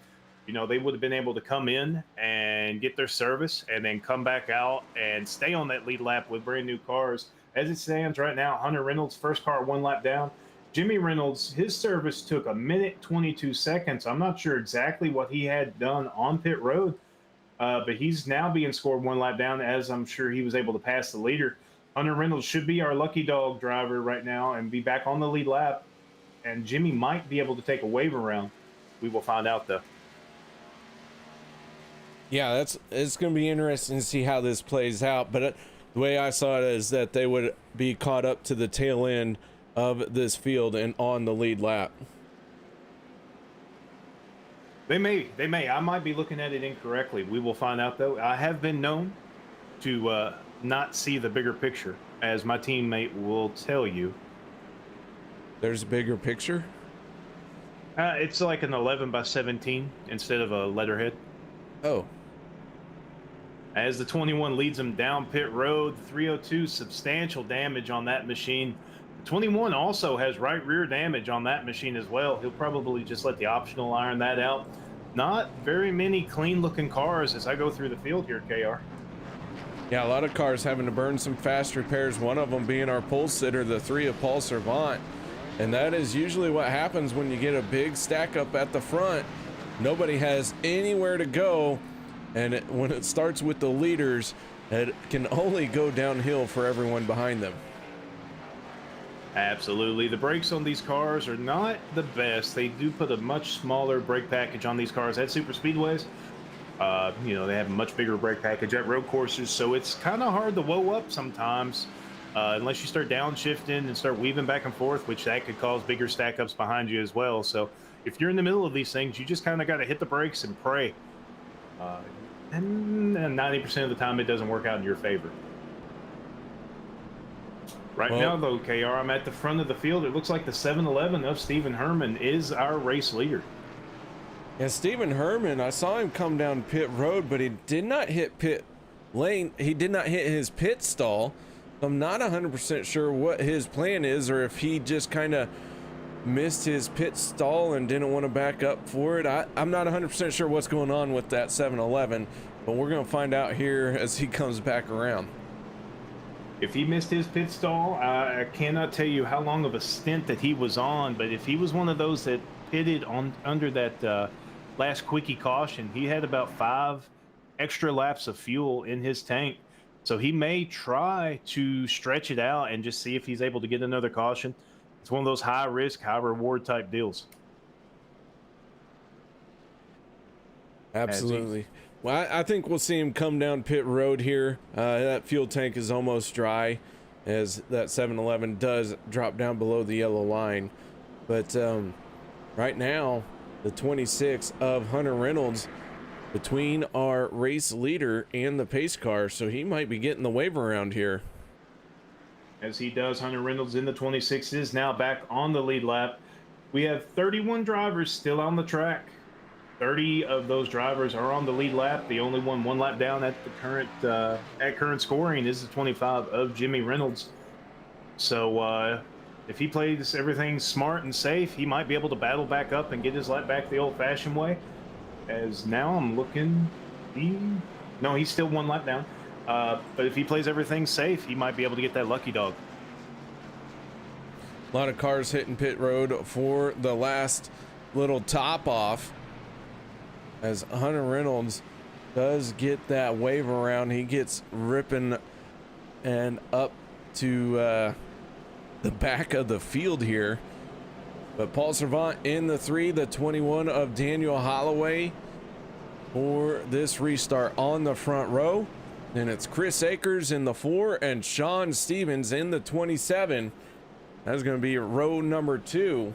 You know, they would have been able to come in and get their service and then come back out and stay on that lead lap with brand new cars. As it stands right now, Hunter Reynolds, first car 1 lap down. Jimmy Reynolds, his service took 1:22 seconds. I'm not sure exactly what he had done on pit road, but he's now being scored 1 lap down, as I'm sure he was able to pass the leader. Hunter Reynolds should be our lucky dog driver right now and be back on the lead lap. And Jimmy might be able to take a wave around. We will find out, though. Yeah, it's going to be interesting to see how this plays out. But the way I saw it is that they would be caught up to the tail end of this field and on the lead lap. They may. I might be looking at it incorrectly. We will find out, though. I have been known to not see the bigger picture, as my teammate will tell you. There's a bigger picture? It's like an 11/17 instead of a letterhead. Oh. As the 21 leads him down pit road, the 302 substantial damage on that machine. The 21 also has right rear damage on that machine as well. He'll probably just let the optional iron that out. Not very many clean looking cars as I go through the field here, KR. Yeah, a lot of cars having to burn some fast repairs, one of them being our pole sitter, the 3 of Paul Servant. And that is usually what happens when you get a big stack up at the front. Nobody has anywhere to go. And when it starts with the leaders, it can only go downhill for everyone behind them. Absolutely. The brakes on these cars are not the best. They do put a much smaller brake package on these cars at super speedways. You know, they have a much bigger brake package at road courses, so it's kind of hard to whoa up sometimes, unless you start downshifting and start weaving back and forth, which that could cause bigger stack ups behind you as well. So if you're in the middle of these things, you just kind of got to hit the brakes and pray. And 90% of the time, it doesn't work out in your favor. Right now, though, KR, I'm at the front of the field. It looks like the 7-Eleven of Stephen Herman is our race leader. Yeah, Stephen Herman, I saw him come down pit road, but he did not hit pit lane. He did not hit his pit stall. I'm not 100% sure what his plan is, or if he just kind of missed his pit stall and didn't want to back up for it. I'm not 100% sure what's going on with that 7-Eleven, but we're going to find out here as he comes back around. If he missed his pit stall, I cannot tell you how long of a stint that he was on, but if he was one of those that pitted on under that last quickie caution, he had about 5 extra laps of fuel in his tank. So he may try to stretch it out and just see if he's able to get another caution. It's one of those high risk, high reward type deals. Absolutely. Well, I think we'll see him come down pit road here. That fuel tank is almost dry, as that 7-Eleven does drop down below the yellow line. But right now, the 26 of Hunter Reynolds between our race leader and the pace car, so he might be getting the wave around here. As he does, Hunter Reynolds in the 26 is now back on the lead lap. We have 31 drivers still on the track. 30 of those drivers are on the lead lap. The only one lap down at the current scoring is the 25 of Jimmy Reynolds. So if he plays everything smart and safe, he might be able to battle back up and get his lap back the old-fashioned way. As now I'm looking, no, he's still 1 lap down. But if he plays everything safe, he might be able to get that lucky dog. A lot of cars hitting pit road for the last little top off, as Hunter Reynolds does get that wave around. He gets ripping and up to the back of the field here. But Paul Servant in the 3, the 21 of Daniel Holloway for this restart on the front row. Then it's Chris Akers in the 4 and Sean Stevens in the 27. That's going to be row number 2.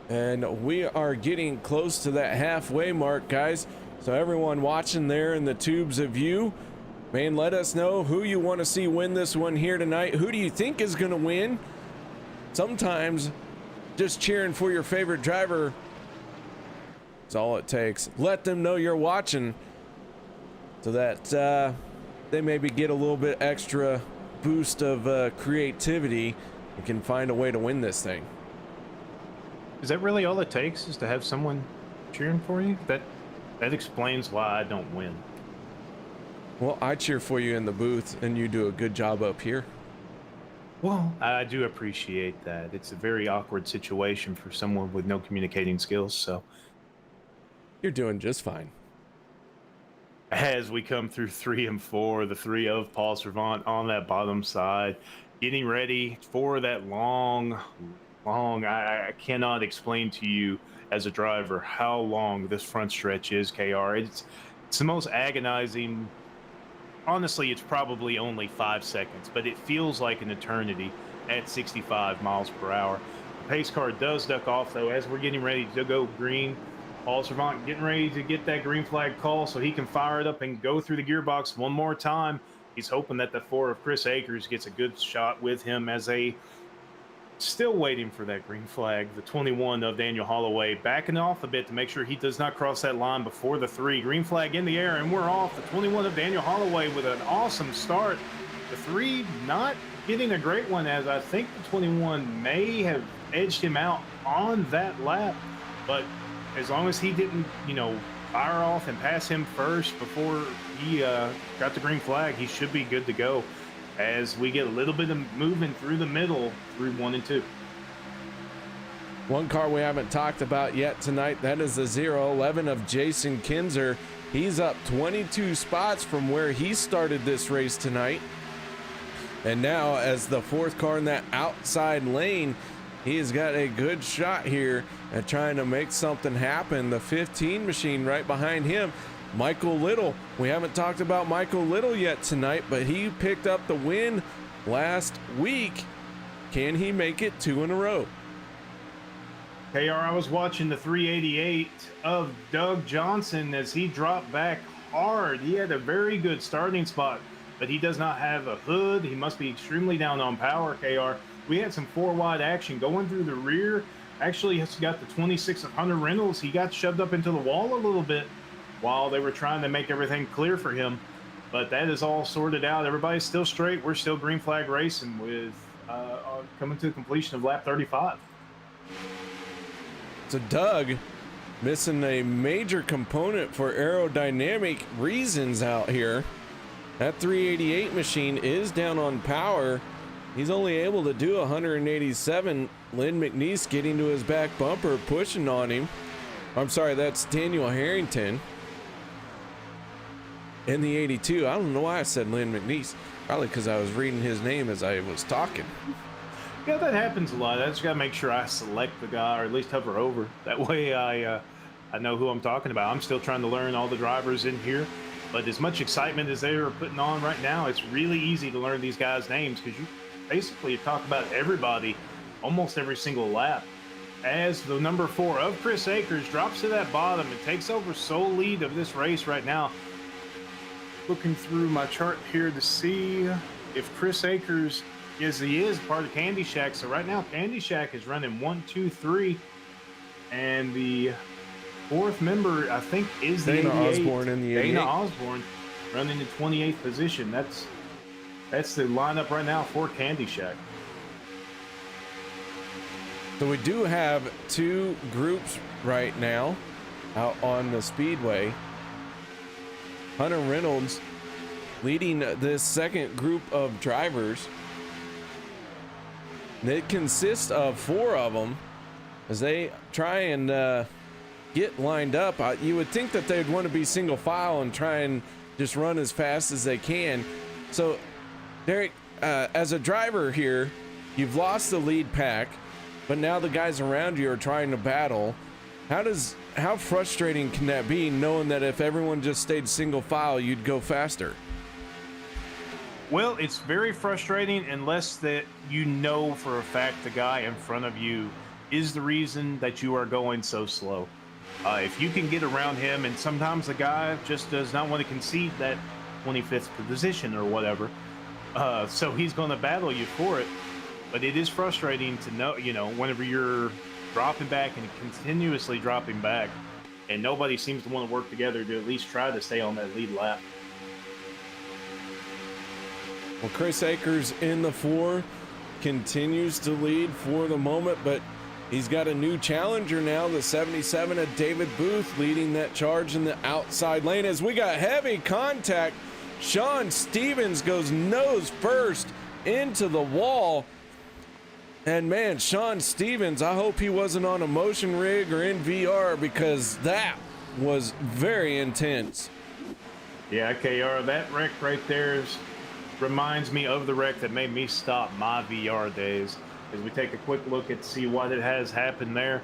And we are getting close to that halfway mark, guys. So everyone watching there in the tubes of view, man, let us know who you want to see win this one here tonight. Who do you think is going to win? Sometimes just cheering for your favorite driver is all it takes. Let them know you're watching, so that they maybe get a little bit extra boost of creativity and can find a way to win this thing. Is that really all it takes, is to have someone cheering for you? That explains why I don't win. Well, I cheer for you in the booth, and you do a good job up here. Well, I do appreciate that. It's a very awkward situation for someone with no communicating skills, so. You're doing just fine. As we come through 3 and 4, the 3 of Paul Servant on that bottom side, getting ready for that long, I cannot explain to you as a driver how long this front stretch is, KR. It's the most agonizing. Honestly, it's probably only 5 seconds, but it feels like an eternity at 65 miles per hour. The pace car does duck off, though, as we're getting ready to go green. Paul Servant getting ready to get that green flag call so he can fire it up and go through the gearbox one more time. He's hoping that the 4 of Chris Akers gets a good shot with him, as they still waiting for that green flag. The 21 of Daniel Holloway backing off a bit to make sure he does not cross that line before the 3. Green flag in the air, and we're off. The 21 of Daniel Holloway with an awesome start. The 3 not getting a great one, as I think the 21 may have edged him out on that lap. But as long as he didn't, fire off and pass him first before he got the green flag, he should be good to go, as we get a little bit of movement through the middle through 1 and 2. One car we haven't talked about yet tonight, that is the 011 of Jason Kinzer. He's up 22 spots from where he started this race tonight. And now, as the 4th car in that outside lane, He's got a good shot here at trying to make something happen. The 15 machine right behind him, Michael Little. We haven't talked about Michael Little yet tonight, but he picked up the win last week. Can he make it 2 in a row? KR, I was watching the 388 of Doug Johnson as he dropped back hard. He had a very good starting spot, but he does not have a hood. He must be extremely down on power, KR. We had some 4-wide action going through the rear. Actually, he's got the 26 of Hunter Reynolds. He got shoved up into the wall a little bit while they were trying to make everything clear for him. But that is all sorted out. Everybody's still straight. We're still green flag racing with coming to the completion of lap 35. So Doug missing a major component for aerodynamic reasons out here. That 388 machine is down on power. He's only able to do 187. Lynn McNeese getting to his back bumper, pushing on him. I'm sorry, that's Daniel Harrington in the 82. I don't know why I said Lynn McNeese. Probably because I was reading his name as I was talking. Yeah, that happens a lot. I just got to make sure I select the guy, or at least hover over. That way I know who I'm talking about. I'm still trying to learn all the drivers in here. But as much excitement as they are putting on right now, it's really easy to learn these guys' names because you basically talk about everybody almost every single lap. As the number 4 of Chris Akers drops to that bottom and takes over sole lead of this race right now. Looking through my chart here to see if Chris Akers, yes, he is part of Candy Shack. So right now, Candy Shack is running 1, 2, 3, and the 4th member, I think, is the Dana 88. Osborne in the 88. Dana Osborne running in 28th position. That's the lineup right now for Candy Shack. So we do have 2 groups right now out on the speedway. Hunter Reynolds leading this second group of drivers. It consists of 4 of them as they try and get lined up. You would think that they'd want to be single file and try and just run as fast as they can. So Derek, as a driver here, you've lost the lead pack, but now the guys around you are trying to battle. How frustrating can that be, knowing that if everyone just stayed single file, you'd go faster? Well, it's very frustrating unless that you know for a fact the guy in front of you is the reason that you are going so slow. If you can get around him, and sometimes the guy just does not want to concede that 25th position or whatever, so he's going to battle you for it. But it is frustrating to know, whenever you're dropping back and continuously dropping back, and nobody seems to want to work together to at least try to stay on that lead lap. Well, Chris Akers in the 4 continues to lead for the moment, but he's got a new challenger now, the 77 of David Booth, leading that charge in the outside lane. As we got heavy contact, Sean Stevens goes nose first into the wall. And man, Sean Stevens, I hope he wasn't on a motion rig or in VR, because that was very intense. Yeah, KR, that wreck right there reminds me of the wreck that made me stop my VR days. As we take a quick look at see what it has happened there.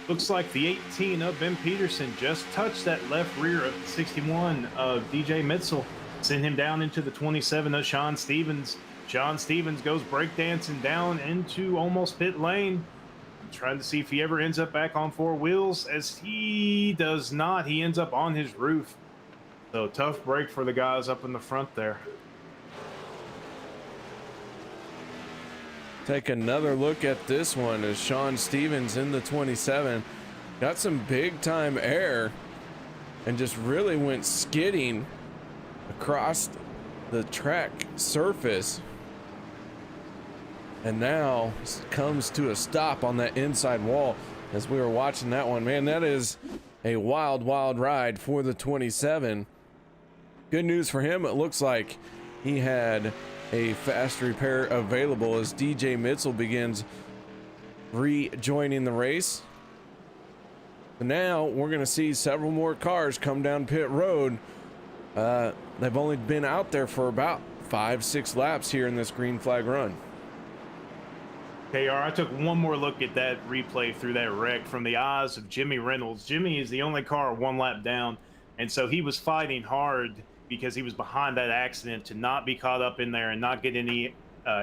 Looks like the 18 of Ben Peterson just touched that left rear of the 61 of DJ Mitzel, sent him down into the 27 of Sean Stevens. Sean Stevens goes breakdancing down into almost pit lane. I'm trying to see if he ever ends up back on 4 wheels. As he does not, he ends up on his roof. So tough break for the guys up in the front there. Take another look at this one as Sean Stevens in the 27 got some big time air and just really went skidding across the track surface, and now comes to a stop on that inside wall. As we were watching that one, man, that is a wild ride for the 27. Good news for him, it looks like he had a fast repair available as DJ Mitzel begins rejoining the race. So now we're going to see several more cars come down pit road. They've only been out there for about 5-6 laps here in this green flag run. KR, I took one more look at that replay through that wreck from the eyes of Jimmy Reynolds. Jimmy is the only car one lap down, and so he was fighting hard because he was behind that accident to not be caught up in there and not get any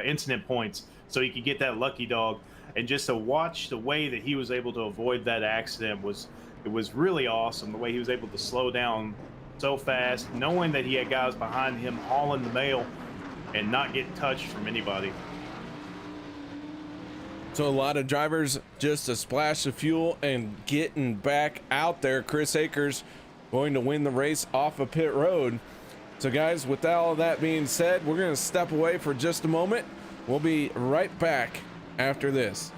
incident points so he could get that lucky dog. And just to watch the way that he was able to avoid that accident was really awesome. The way he was able to slow down so fast, knowing that he had guys behind him hauling the mail and not get touched from anybody. So a lot of drivers just a splash of fuel and getting back out there. Chris Akers going to win the race off of pit road. So guys, with all of that being said, we're going to step away for just a moment. We'll be right back after this.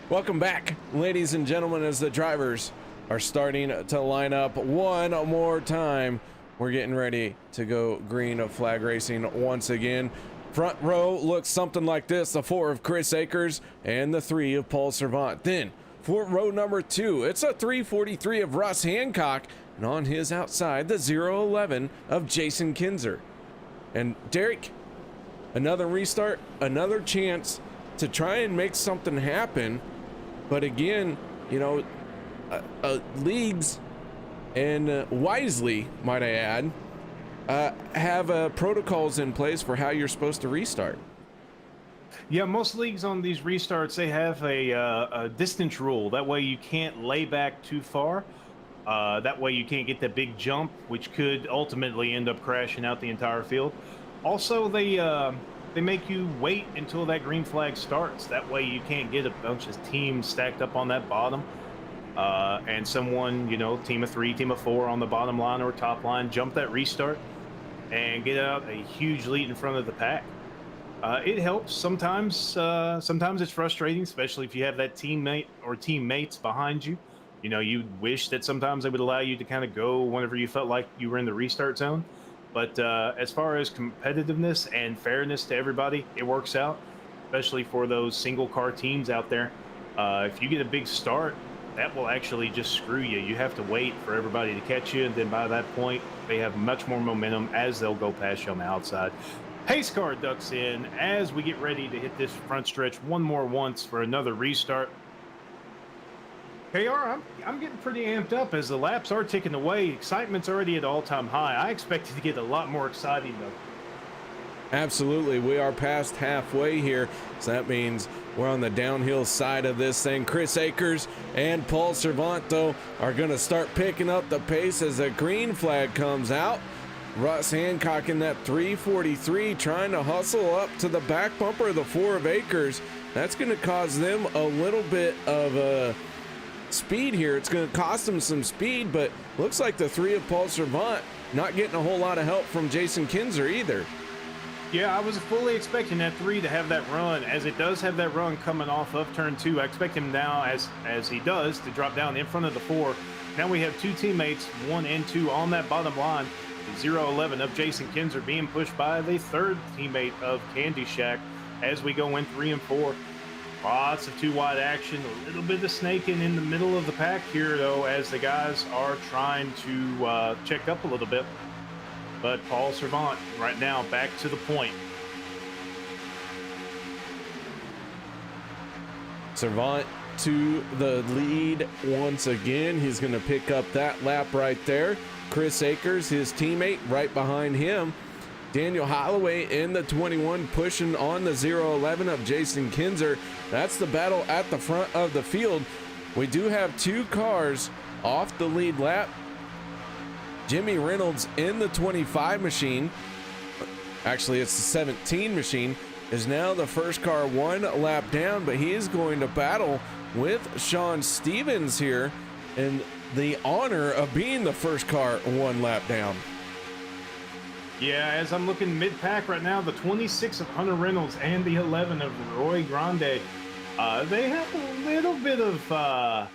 Welcome back, ladies and gentlemen, as the drivers are starting to line up one more time. We're getting ready to go green flag racing once again. Front row looks something like this: the 4 of Chris Akers and the 3 of Paul Servant. Then for row number 2, it's a 343 of Russ Hancock, and on his outside, the 011 of Jason Kinzer. And Derek, another restart, another chance to try and make something happen. But again, you know, leagues, and wisely, might I add, have protocols in place for how you're supposed to restart. Yeah, most leagues on these restarts, they have a distance rule. That way you can't lay back too far. That way you can't get that big jump, which could ultimately end up crashing out the entire field. Also, they make you wait until that green flag starts. That way you can't get a bunch of teams stacked up on that bottom. And someone, you know, team of 3, team of 4 on the bottom line or top line, jump that restart and get out a huge lead in front of the pack. It helps sometimes. Sometimes it's frustrating, especially if you have that teammate or teammates behind you. You know, you wish that sometimes they would allow you to kind of go whenever you felt like you were in the restart zone. But as far as competitiveness and fairness to everybody, it works out, especially for those single car teams out there. If you get a big start, that will actually just screw you. You have to wait for everybody to catch you, and then by that point, they have much more momentum as they'll go past you on the outside. Pace car ducks in as we get ready to hit this front stretch once for another restart. I'm getting pretty amped up as the laps are ticking away. Excitement's already at all-time high. I expect it to get a lot more exciting, though. Absolutely. We are past halfway here, so that means we're on the downhill side of this thing. Chris Akers and Paul Cervanto are going to start picking up the pace as a green flag comes out. Russ Hancock in that 343 trying to hustle up to the back bumper of the 4 of Akers. That's going to cause them a little bit of speed here. It's going to cost them some speed, but looks like the 3 of Paul Cervanto not getting a whole lot of help from Jason Kinzer either. Yeah, I was fully expecting that 3 to have that run, as it does have that run coming off of turn 2. I expect him now, as he does, to drop down in front of the 4. Now we have 2 teammates, 1 and 2, on that bottom line. The 0-11 of Jason Kinzer being pushed by the 3rd teammate of Candy Shack as we go in 3 and 4. Lots of 2 wide action, a little bit of snaking in the middle of the pack here, though, as the guys are trying to check up a little bit. But Paul Cervanto right now back to the point. Cervanto to the lead once again. He's going to pick up that lap right there. Chris Akers, his teammate, right behind him. Daniel Holloway in the 21 pushing on the 0-11 of Jason Kinzer. That's the battle at the front of the field. We do have 2 cars off the lead lap. Jimmy Reynolds in the 25 machine, actually it's the 17 machine, is now the first car 1 lap down, but he is going to battle with Sean Stevens here in the honor of being the first car 1 lap down. Yeah, as I'm looking mid-pack right now, the 26 of Hunter Reynolds and the 11 of Roy Grande, they have a little bit of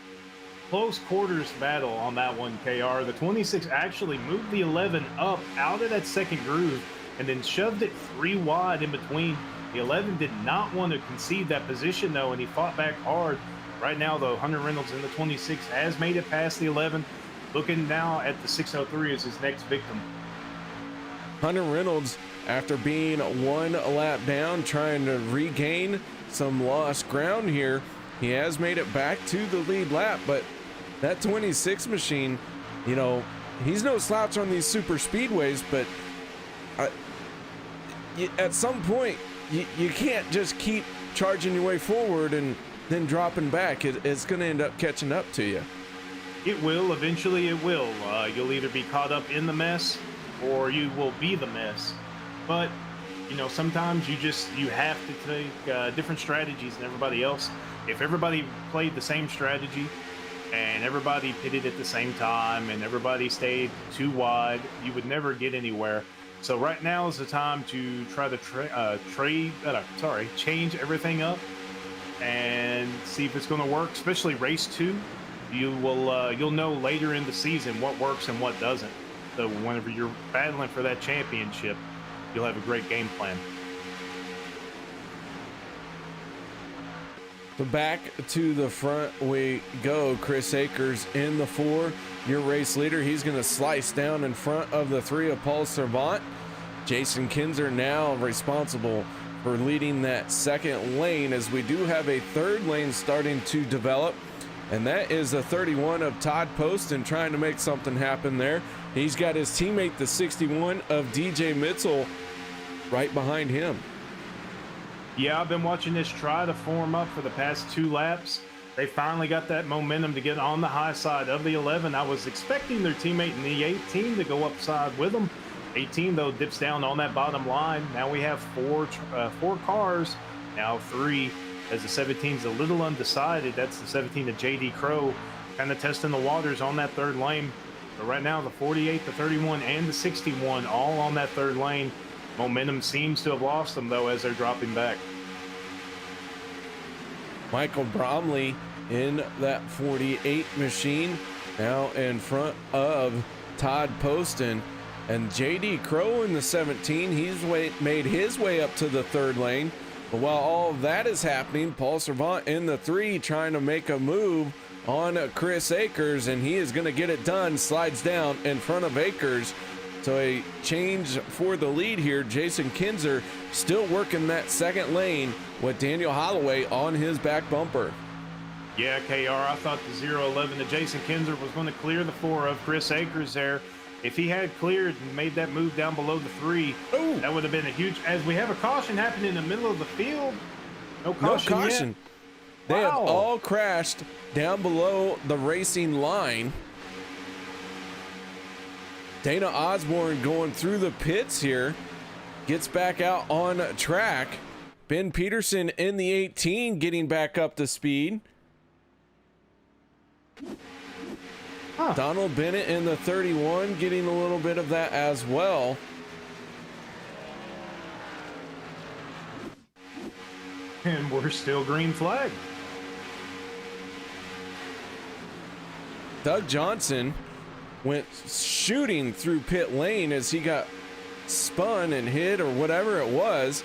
close quarters battle on that one, KR. The 26 actually moved the 11 up out of that second groove and then shoved it 3 wide in between. The 11 did not want to concede that position, though, and he fought back hard. Right now, though, Hunter Reynolds in the 26 has made it past the 11. Looking now at the 603 as his next victim. Hunter Reynolds, after being 1 lap down, trying to regain some lost ground here. He has made it back to the lead lap, but that 26 machine, you know, he's no slouch on these super speedways, but at some point, you can't just keep charging your way forward and then dropping back. It's going to end up catching up to you. It will. Eventually it will. You'll either be caught up in the mess or you will be the mess. But, you know, sometimes you have to take different strategies than everybody else. If everybody played the same strategy and everybody pitted at the same time and everybody stayed 2 wide, you would never get anywhere. So right now is the time to try to change everything up and see if it's going to work, especially race 2. You'll know later in the season what works and what doesn't. So whenever you're battling for that championship, you'll have a great game plan. So back to the front we go. Chris Akers in the 4, your race leader. He's going to slice down in front of the 3 of Paul Cervanto. Jason Kinzer now responsible for leading that second lane, as we do have a third lane starting to develop, and that is the 31 of Todd Poston trying to make something happen there. He's got his teammate, the 61 of DJ Mitzel, right behind him. Yeah, I've been watching this try to form up for the past 2 laps. They finally got that momentum to get on the high side of the 11. I was expecting their teammate in the 18 to go upside with them. 18, though, dips down on that bottom line. Now we have 4 cars, now 3, as the 17's a little undecided. That's the 17 of JD Crow, kind of testing the waters on that third lane. But right now, the 48, the 31, and the 61 all on that third lane. Momentum seems to have lost them, though, as they're dropping back. Michael Bromley in that 48 machine, now in front of Todd Poston. And JD Crow in the 17, he's made his way up to the third lane. But while all of that is happening, Paul Cervanto in the 3 trying to make a move on Chris Akers, and he is going to get it done. Slides down in front of Akers. So a change for the lead here. Jason Kinzer still working that second lane with Daniel Holloway on his back bumper. Yeah, KR, I thought the 011 to Jason Kinzer was going to clear the 4 of Chris Akers there. If he had cleared and made that move down below the 3, Ooh. that would have been a huge, as we have a caution happening in the middle of the field. No caution, No caution. yet. They have Wow. all crashed down below the racing line. Dana Osborne going through the pits here, gets back out on track. Ben Peterson in the 18 getting back up to speed. Huh. Donald Bennett in the 31 getting a little bit of that as well. And we're still green flag. Doug Johnson went shooting through pit lane as he got spun and hit or whatever it was.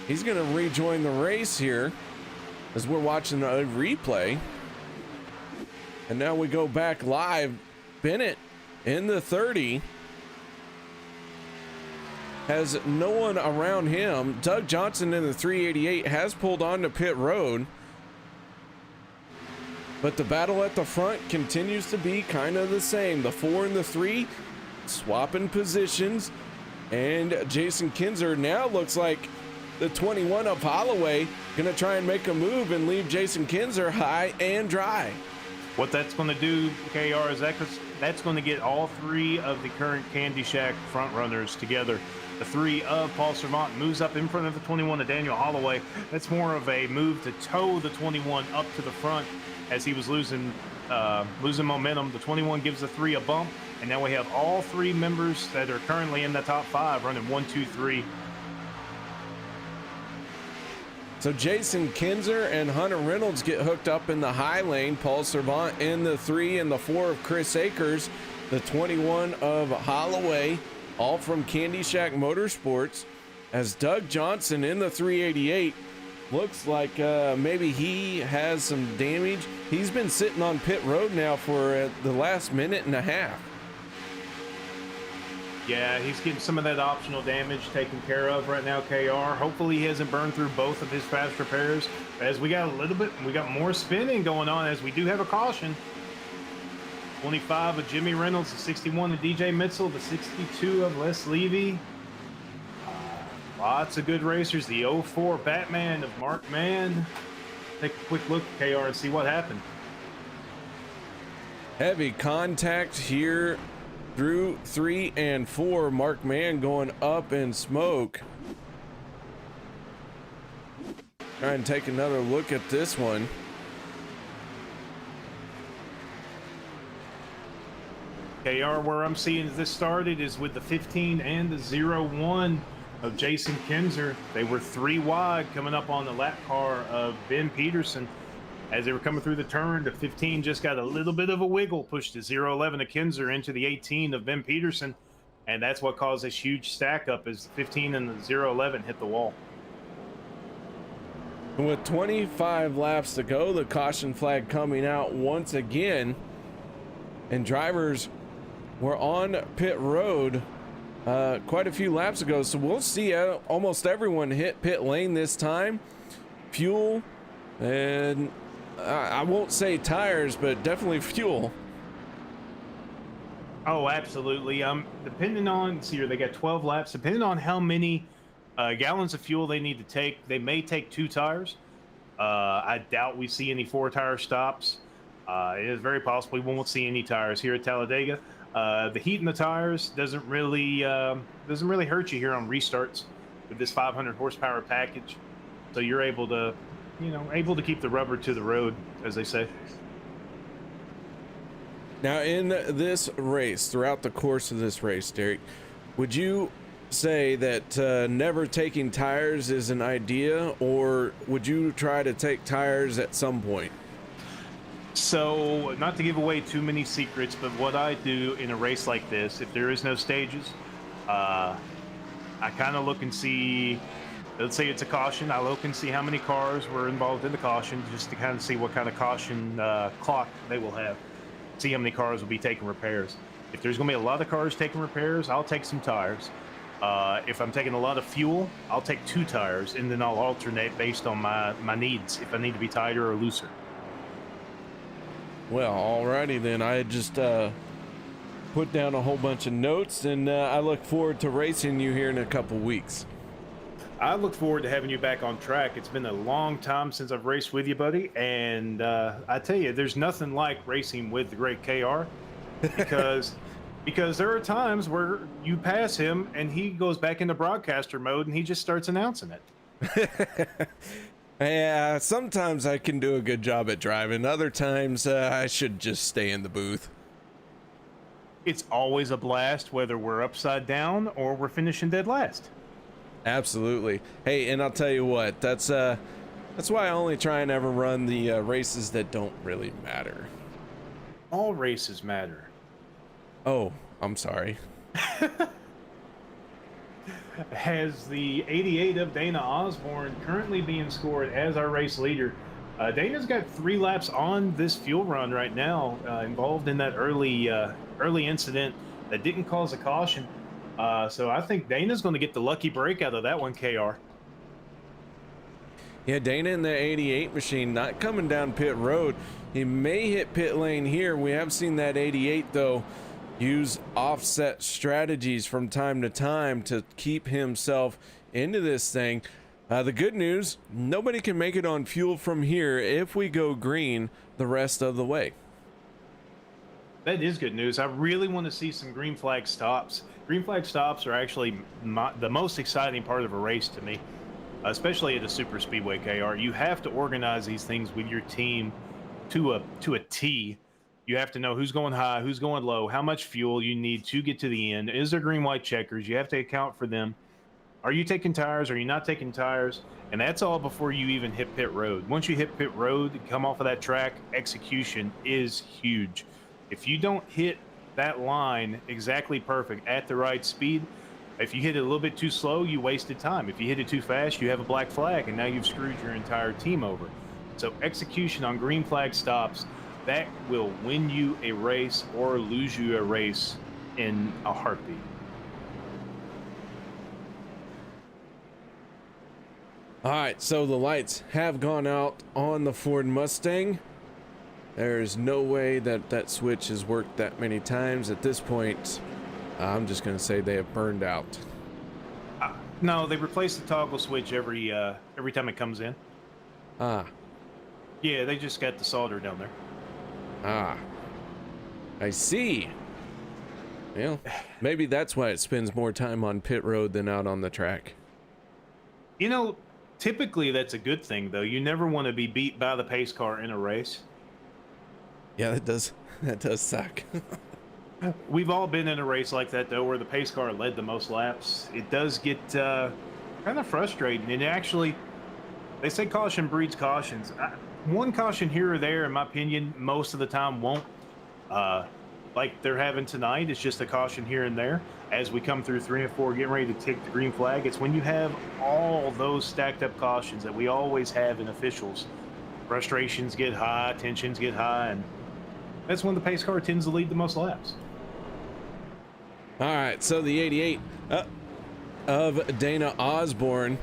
He's going to rejoin the race here as we're watching a replay. And now we go back live. Bennett in the 30 has no one around him. Doug Johnson in the 388 has pulled onto pit road. But the battle at the front continues to be kind of the same. The 4 and the 3 swapping positions. And Jason Kinzer now looks like the 21 of Holloway going to try and make a move and leave Jason Kinzer high and dry. What that's going to do, KR, is that's going to get all 3 of the current Candy Shack front runners together. The 3 of Paul Servant moves up in front of the 21 of Daniel Holloway. That's more of a move to tow the 21 up to the front as he was losing momentum. The 21 gives the 3 a bump, and now we have all 3 members that are currently in the top 5 running 1, 2, 3. So Jason Kinzer and Hunter Reynolds get hooked up in the high lane. Paul Servant in the 3 and the 4 of Chris Akers. The 21 of Holloway, all from Candy Shack Motorsports. As Doug Johnson in the 388 looks like maybe he has some damage. He's been sitting on pit road now for the last minute and a half. Yeah, he's getting some of that optional damage taken care of right now, KR. Hopefully he hasn't burned through both of his fast repairs. As we got more spinning going on as we do have a caution. 25 of Jimmy Reynolds, the 61 of DJ Mitchell, the 62 of Les Levy. Lots of good racers. The 04 Batman of Mark Mann. Take a quick look, KR, and see what happened. Heavy contact here through 3 and 4. Mark Mann going up in smoke. Try and take another look at this one. KR, where I'm seeing this started is with the 15 and the 01 of Jason Kinzer. They were 3 wide coming up on the lap car of Ben Peterson. As they were coming through the turn, the 15 just got a little bit of a wiggle, pushed the 011 of Kinzer into the 18 of Ben Peterson, and that's what caused this huge stack up as the 15 and the 011 hit the wall. With 25 laps to go, the caution flag coming out once again, and drivers were on pit road quite a few laps ago, so we'll see almost everyone hit pit lane this time. Fuel and I won't say tires, but definitely fuel. Oh, absolutely. Depending on, see here, they got 12 laps. Depending on how many gallons of fuel they need to take, they may take 2 tires. I doubt we see any 4-tire stops. It is very possible we won't see any tires here at Talladega. The heat in the tires doesn't really hurt you here on restarts with this 500 horsepower package. So you're able to keep the rubber to the road, as they say. Now, in this race, throughout the course of this race, Derek, would you say that never taking tires is an idea, or would you try to take tires at some point? So, not to give away too many secrets, but what I do in a race like this, if there is no stages, I kind of look and see. Let's say it's a caution. I look and see how many cars were involved in the caution, just to kind of see what kind of caution clock they will have. See how many cars will be taking repairs. If there's going to be a lot of cars taking repairs, I'll take some tires. If I'm taking a lot of fuel, I'll take 2 tires, and then I'll alternate based on my needs, if I need to be tighter or looser. Well, alrighty then. I just put down a whole bunch of notes, and I look forward to racing you here in a couple weeks. I look forward to having you back on track. It's been a long time since I've raced with you, buddy. And I tell you, there's nothing like racing with the great KR because there are times where you pass him and he goes back into broadcaster mode and he just starts announcing it. Yeah, sometimes I can do a good job at driving. Other times I should just stay in the booth. It's always a blast, whether we're upside down or we're finishing dead last. Absolutely. Hey, and I'll tell you what, that's why I only try and ever run the races that don't really matter. All races matter. Oh, I'm sorry. Has the 88 of Dana Osborne currently being scored as our race leader. Dana's got 3 laps on this fuel run right now, involved in that early incident that didn't cause a caution. So I think Dana's going to get the lucky break out of that one, KR. Yeah, Dana in the 88 machine not coming down pit road. He may hit pit lane here. We have seen that 88 though use offset strategies from time to time to keep himself into this thing. The good news, nobody can make it on fuel from here if we go green the rest of the way. That is good news. I really want to see some green flag stops. Green flag stops are actually the most exciting part of a race to me, especially at a super speedway, KR. You have to organize these things with your team to a T. You have to know who's going high, who's going low, how much fuel you need to get to the end. Is there green white checkers? You have to account for them. Are you taking tires? Are you not taking tires? And that's all before you even hit pit road. Once you hit pit road, come off of that track, execution is huge. If you don't hit that line exactly perfect at the right speed, if you hit it a little bit too slow, you wasted time. If you hit it too fast, you have a black flag, and now you've screwed your entire team over. So execution on green flag stops, that will win you a race or lose you a race in a heartbeat. All right, so the lights have gone out on the Ford Mustang. There's no way that that switch has worked that many times at this point. I'm just going to say they have burned out. No, they replace the toggle switch every time it comes in. Ah. Yeah, they just got the solder down there. Ah. I see. Well, maybe that's why it spends more time on pit road than out on the track. You know, typically that's a good thing, though. You never want to be beat by the pace car in a race. Yeah, that does suck. We've all been in a race like that, though, where the pace car led the most laps. It does get kind of frustrating. And actually, they say caution breeds cautions. One caution here or there, in my opinion, most of the time won't. Like they're having tonight, it's just a caution here and there. As we come through 3 and 4, getting ready to take the green flag, it's when you have all those stacked up cautions that we always have in officials. Frustrations get high, tensions get high, and that's when the pace car tends to lead the most laps. All right, so the 88 of Dana Osborne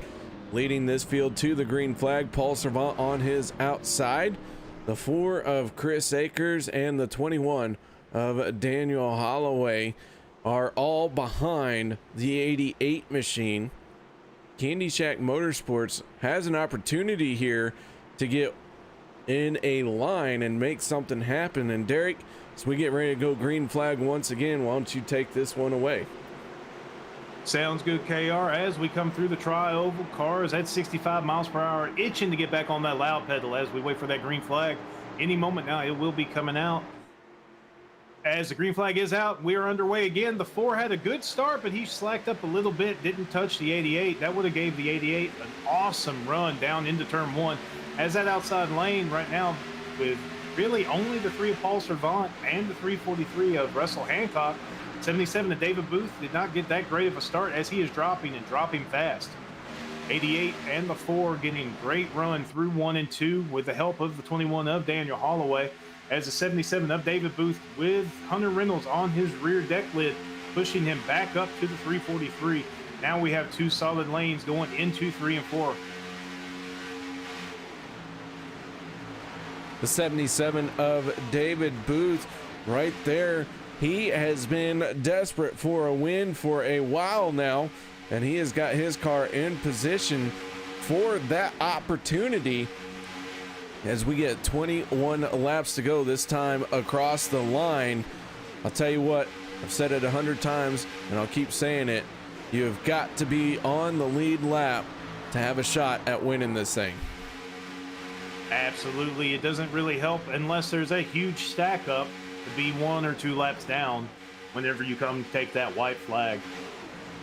leading this field to the green flag. Paul Servant on his outside. The 4 of Chris Akers and the 21 of Daniel Holloway are all behind the 88 machine. Candy Shack Motorsports has an opportunity here to get in a line and make something happen. And Derek, as we get ready to go green flag once again, why don't you take this one away? Sounds good, KR. As we come through the tri-oval, cars at 65 miles per hour, itching to get back on that loud pedal as we wait for that green flag. Any moment now, it will be coming out. As the green flag is out, we are underway again. The 4 had a good start, but he slacked up a little bit, didn't touch the 88. That would have gave the 88 an awesome run down into turn 1. As that outside lane right now, with really only the 3 of Paul Servant and the 343 of Russell Hancock, 77 of David Booth did not get that great of a start as he is dropping and dropping fast. 88 and the 4 getting great run through 1 and 2 with the help of the 21 of Daniel Holloway, as the 77 of David Booth with Hunter Reynolds on his rear deck lid, pushing him back up to the 343. Now we have 2 solid lanes going into 3 and 4. the 77 of David Booth right there. He has been desperate for a win for a while now, and he has got his car in position for that opportunity as we get 21 laps to go this time across the line. I'll tell you what, I've said it 100 times and I'll keep saying it. You've got to be on the lead lap to have a shot at winning this thing. Absolutely. It doesn't really help unless there's a huge stack up to be 1 or 2 laps down whenever you come to take that white flag.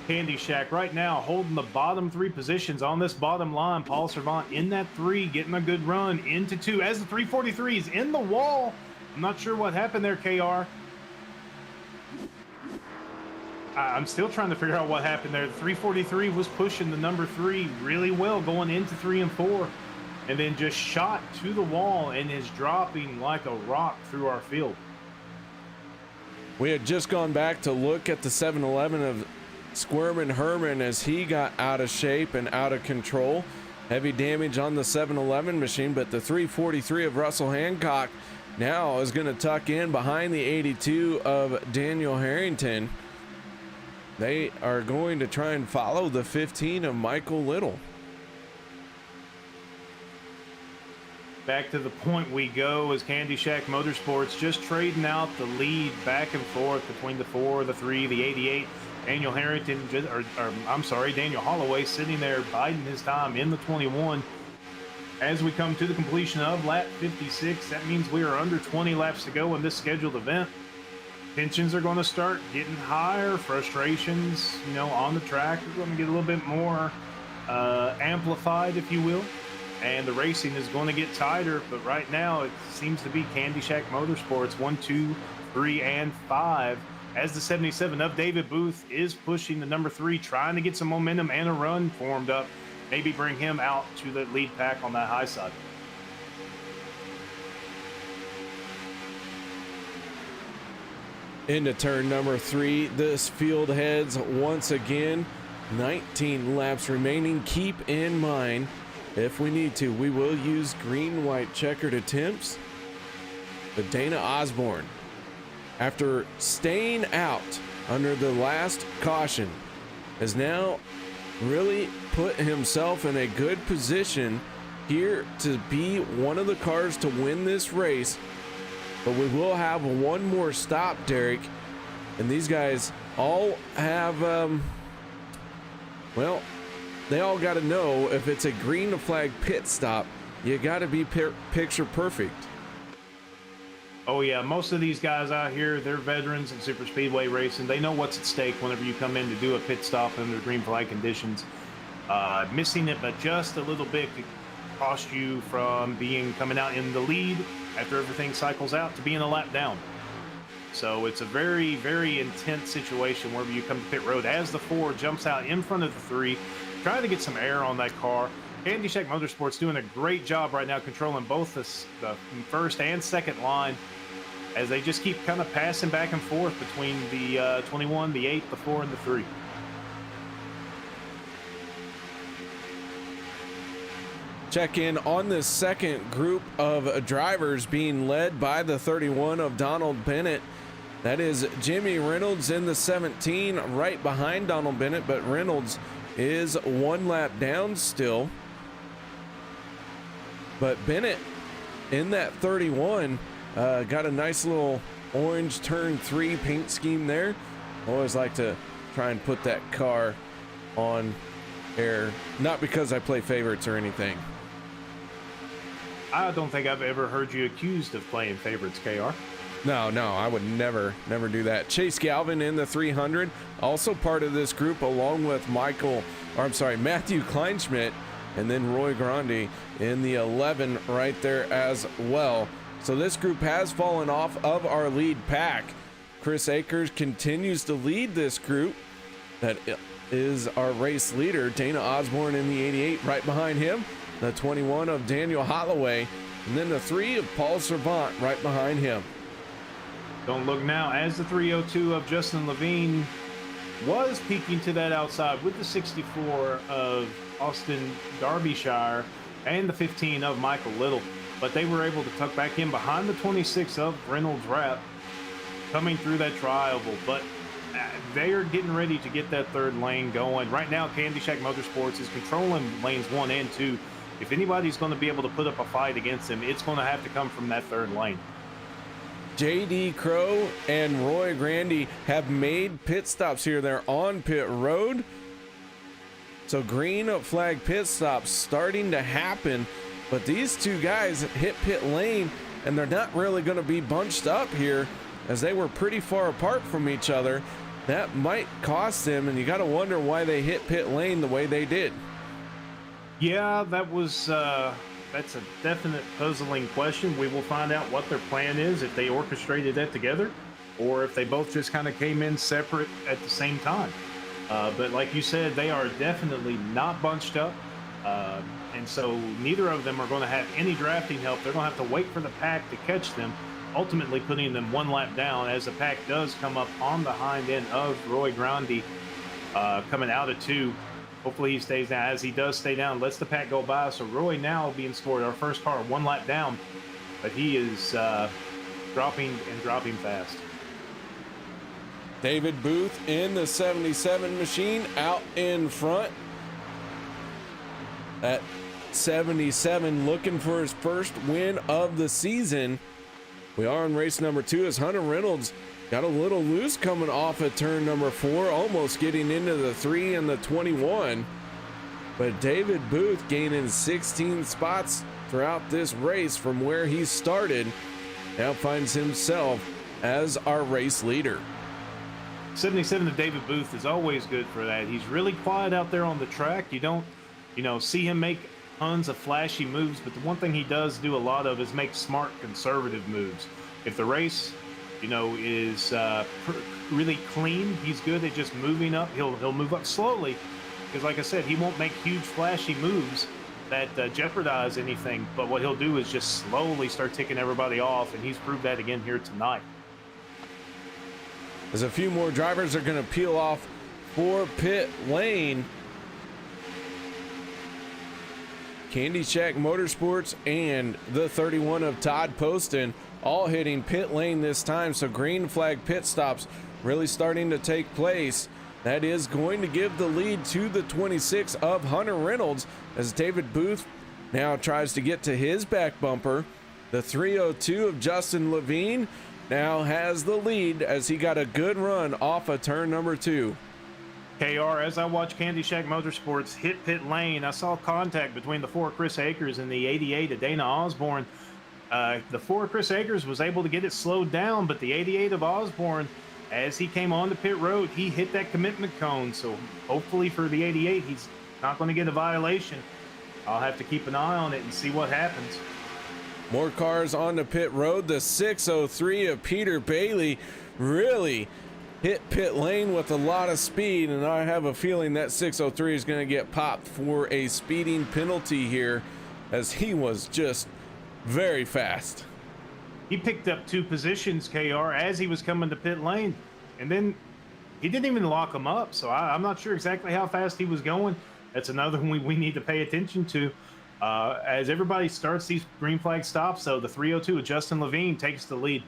Candy Shack right now holding the bottom 3 positions on this bottom line. Paul Servant in that 3, getting a good run into 2 as the 343 is in the wall. I'm not sure what happened there, KR. I'm still trying to figure out what happened there. The 343 was pushing the number 3 really well going into 3 and 4, and then just shot to the wall and is dropping like a rock through our field. We had just gone back to look at the 7-Eleven of Squirmin' Herman as he got out of shape and out of control. Heavy damage on the 7-Eleven machine, but the 343 of Russell Hancock now is going to tuck in behind the 82 of Daniel Harrington. They are going to try and follow the 15 of Michael Little. Back to the point we go as Candy Shack Motorsports just trading out the lead back and forth between the 4, the 3, the 88. Daniel Harrington, Daniel Holloway sitting there biding his time in the 21. As we come to the completion of lap 56, that means we are under 20 laps to go in this scheduled event. Tensions are going to start getting higher. Frustrations, on the track are going to get a little bit more amplified, if you will. And the racing is going to get tighter. But right now, it seems to be Candy Shack Motorsports 1, 2, 3, and 5. As the 77 of David Booth is pushing the number 3, trying to get some momentum and a run formed up. Maybe bring him out to the lead pack on that high side. Into turn number 3, this field heads once again. 19 laps remaining. Keep in mind, if we need to, we will use green-white checkered attempts. But Dana Osborne, after staying out under the last caution, has now really put himself in a good position here to be one of the cars to win this race. But we will have one more stop, Derek, and these guys all have, they all got to know if it's a green flag pit stop, you got to be picture perfect. Oh yeah, most of these guys out here, they're veterans in super speedway racing. They know what's at stake whenever you come in to do a pit stop under green flag conditions. Missing it but just a little bit could cost you from coming out in the lead after everything cycles out to being a lap down. So it's a very, very intense situation wherever you come to pit road as the 4 jumps out in front of the 3, trying to get some air on that car. Candy Shack Motorsports doing a great job right now controlling both the first and second line as they just keep kind of passing back and forth between the 21, the 8, the 4, and the 3. Check in on this second group of drivers being led by the 31 of Donald Bennett. That is Jimmy Reynolds in the 17, right behind Donald Bennett, but Reynolds is 1 lap down still. But Bennett in that 31 got a nice little orange turn 3 paint scheme there. Always like to try and put that car on air, not because I play favorites or anything. I don't think I've ever heard you accused of playing favorites, KR. No, I would never do that. Chase Galvin in the 300, also part of this group, along with Matthew Kleinschmidt, and then Roy Grandi in the 11 right there as well. So this group has fallen off of our lead pack. Chris Akers continues to lead this group. That is our race leader, Dana Osborne in the 88 right behind him. The 21 of Daniel Holloway, and then the 3 of Paul Servant right behind him. Don't look now as the 302 of Justin Levine was peeking to that outside with the 64 of Austin Derbyshire and the 15 of Michael Little. but they were able to tuck back in behind the 26 of Reynolds Wrap coming through that tri-oval. But they are getting ready to get that third lane going. Right now, Candy Shack Motorsports is controlling lanes 1 and 2. If anybody's going to be able to put up a fight against them, it's going to have to come from that third lane. JD Crow and Roy Grandy have made pit stops here. They're on pit road. So green flag pit stops starting to happen. But these two guys hit pit lane, and they're not really going to be bunched up here as they were pretty far apart from each other. That might cost them, and you got to wonder why they hit pit lane the way they did. Yeah, that's a definite puzzling question. We will find out what their plan is, if they orchestrated that together or if they both just kind of came in separate at the same time. But like you said, they are definitely not bunched up. And so neither of them are going to have any drafting help. They're going to have to wait for the pack to catch them, ultimately putting them one lap down as the pack does come up on the hind end of Roy Grandi, coming out of 2. Hopefully he stays down. As he does stay down, lets the pack go by. So Roy now being scored, our first car, one lap down, but he is dropping fast. David Booth in the 77 machine out in front. At 77, looking for his first win of the season. We are in race number 2 as Hunter Reynolds got a little loose coming off at turn number 4, almost getting into the 3 and the 21. But David Booth gaining 16 spots throughout this race from where he started, now finds himself as our race leader. 77 of David Booth is always good for that. He's really quiet out there on the track. You don't, see him make tons of flashy moves, but the one thing he does do a lot of is make smart, conservative moves. If the race, is really clean, he's good at just moving up. He'll move up slowly because, like I said, he won't make huge, flashy moves that jeopardize anything. But what he'll do is just slowly start ticking everybody off, and he's proved that again here tonight. As a few more drivers are going to peel off for pit lane. Candy Shack Motorsports and the 31 of Todd Poston all hitting pit lane this time. So green flag pit stops really starting to take place. That is going to give the lead to the 26 of Hunter Reynolds as David Booth now tries to get to his back bumper. The 302 of Justin Levine now has the lead as he got a good run off of turn number 2. KR, as I watch Candy Shack Motorsports hit pit lane, I saw contact between the 4 Chris Akers and the 88 of Dana Osborne. The 4 Chris Akers was able to get it slowed down, but the 88 of Osborne, as he came onto pit road, he hit that commitment cone. So hopefully for the 88, he's not going to get a violation. I'll have to keep an eye on it and see what happens. More cars on the pit road. The 603 of Peter Bailey really hit pit lane with a lot of speed, and I have a feeling that 603 is going to get popped for a speeding penalty here as he was just very fast. He picked up 2 positions, KR, as he was coming to pit lane, and then he didn't even lock him up. So I'm not sure exactly how fast he was going. That's another one we need to pay attention to. As everybody starts these green flag stops, so the 302 of Justin Levine takes the lead.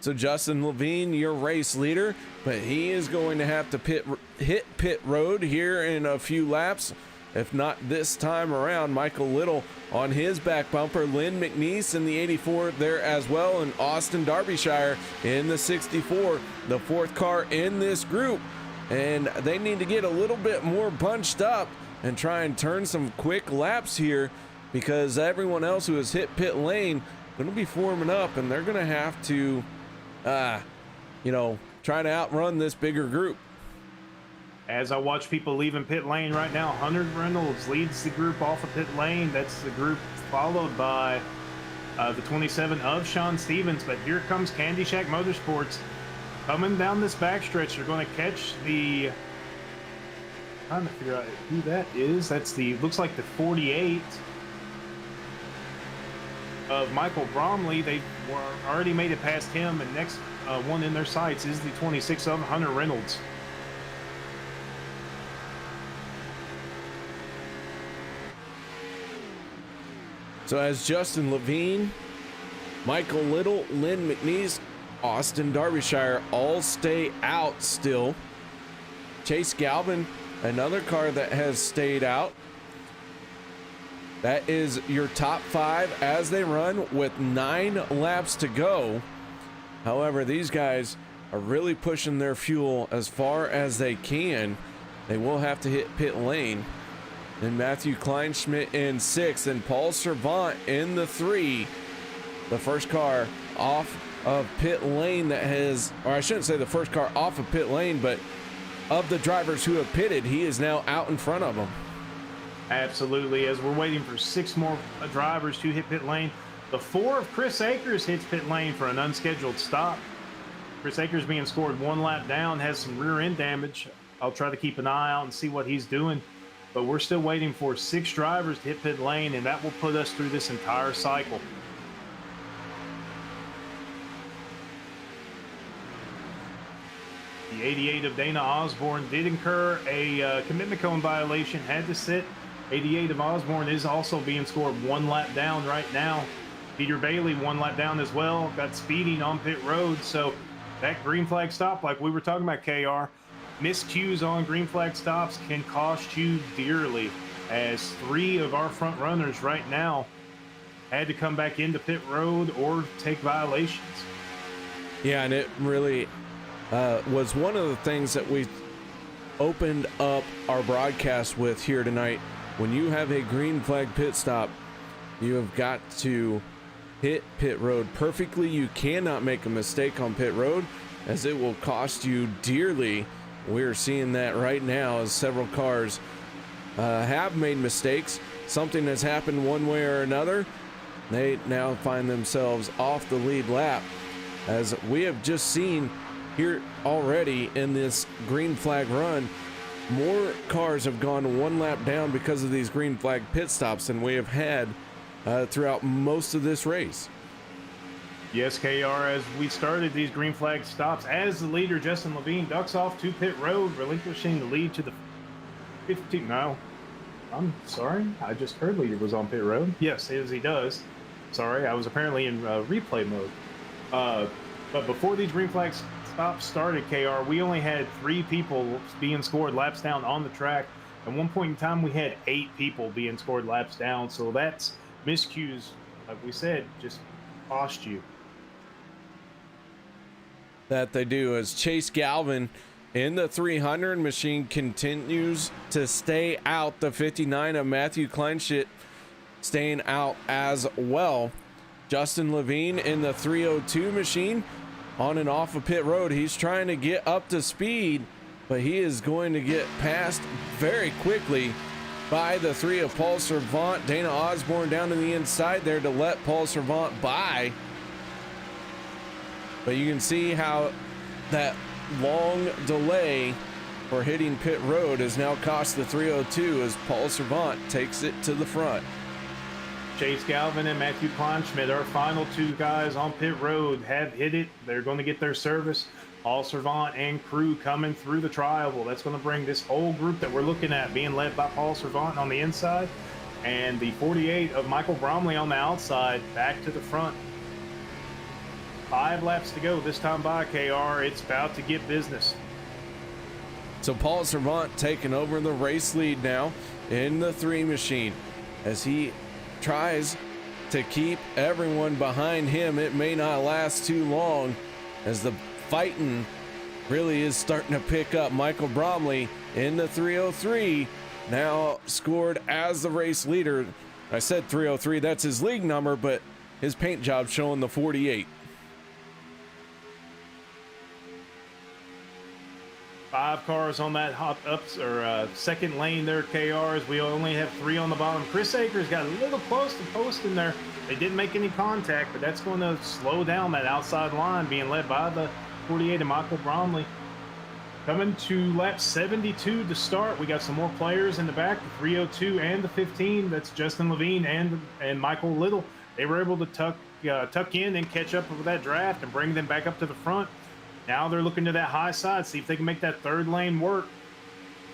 So Justin Levine, your race leader, but he is going to have to hit pit road here in a few laps. If not this time around, Michael Little on his back bumper, Lynn McNeese in the 84 there as well, and Austin Derbyshire in the 64, the 4th car in this group. And they need to get a little bit more bunched up and try and turn some quick laps here because everyone else who has hit pit lane going to be forming up, and they're going to have to try to outrun this bigger group. As I watch people leaving pit lane right now, Hunter Reynolds leads the group off of pit lane. That's the group followed by the 27 of Sean Stevens. But here comes Candy Shack Motorsports coming down this backstretch. They're going to catch the, trying to figure out who that is. That's the, looks like the 48 of Michael Bromley. They were already made it past him, and next one in their sights is the 26 of Hunter Reynolds. So as Justin Levine, Michael Little, Lynn McNeese, Austin Derbyshire all stay out still. Chase Galvin, another car that has stayed out. That is your top 5 as they run with 9 laps to go. However, these guys are really pushing their fuel as far as they can. They will have to hit pit lane. And Matthew Kleinschmidt in 6th and Paul Servant in the 3. The first car off of pit lane that has, or I shouldn't say the first car off of pit lane, but of the drivers who have pitted, he is now out in front of them. Absolutely. As we're waiting for 6 more drivers to hit pit lane, the 4 of Chris Akers hits pit lane for an unscheduled stop. Chris Akers being scored 1 lap down, has some rear end damage. I'll try to keep an eye out and see what he's doing. But we're still waiting for 6 drivers to hit pit lane, and that will put us through this entire cycle. The 88 of Dana Osborne did incur a commitment cone violation, had to sit. 88 of Osborne is also being scored 1 lap down right now. Peter Bailey 1 lap down as well, got speeding on pit road. So that green flag stop, like we were talking about, KR, miscues on green flag stops can cost you dearly, as 3 of our front runners right now had to come back into pit road or take violations. Yeah, and it really was one of the things that we opened up our broadcast with here tonight. When you have a green flag pit stop, you have got to hit pit road perfectly. You cannot make a mistake on pit road, as it will cost you dearly. We're seeing that right now as several cars have made mistakes. Something has happened one way or another. They now find themselves off the lead lap, as we have just seen here already in this green flag run. More cars have gone 1 lap down because of these green flag pit stops than we have had throughout most of this race. Yes, KR, as we started these green flag stops, as the leader, Justin Levine, ducks off to pit road, relinquishing the lead to the 15. No, I'm sorry. I just heard leader was on pit road. Yes, as he does. Sorry, I was apparently in replay mode. But before these green flag stops started, KR, we only had 3 people being scored laps down on the track. At one point in time, we had 8 people being scored laps down. So that's miscues, like we said, just cost you. That they do, as Chase Galvin in the 300 machine continues to stay out. The 59 of Matthew Kleinschmidt staying out as well. Justin Levine in the 302 machine on and off of pit road. He's trying to get up to speed, but he is going to get passed very quickly by the 3 of Paul Servant. Dana Osborne down to the inside there to let Paul Servant by. But you can see how that long delay for hitting pit road has now cost the 302 as Paul Servant takes it to the front. Chase Galvin and Matthew Kleinschmidt, our final 2 guys on pit road, have hit it. They're going to get their service. Paul Servant and crew coming through the tri-oval. That's going to bring this whole group that we're looking at, being led by Paul Servant on the inside, and the 48 of Michael Bromley on the outside, back to the front. 5 laps to go this time by, KR. It's about to get business. So Paul Servant taking over the race lead now in the 3 machine as he tries to keep everyone behind him. It may not last too long as the fighting really is starting to pick up. Michael Bromley in the 303 now scored as the race leader. I said 303, that's his league number, but his paint job showing the 48. 5 cars on that hop ups or second lane there, KRs. We only have 3 on the bottom. Chris Akers got a little close to posting there. They didn't make any contact, but that's going to slow down that outside line being led by the 48 of Michael Bromley. Coming to lap 72 to start. We got some more players in the back, the 302 and the 15. That's Justin Levine and Michael Little. They were able to tuck in and catch up with that draft and bring them back up to the front. Now they're looking to that high side, see if they can make that 3rd lane work.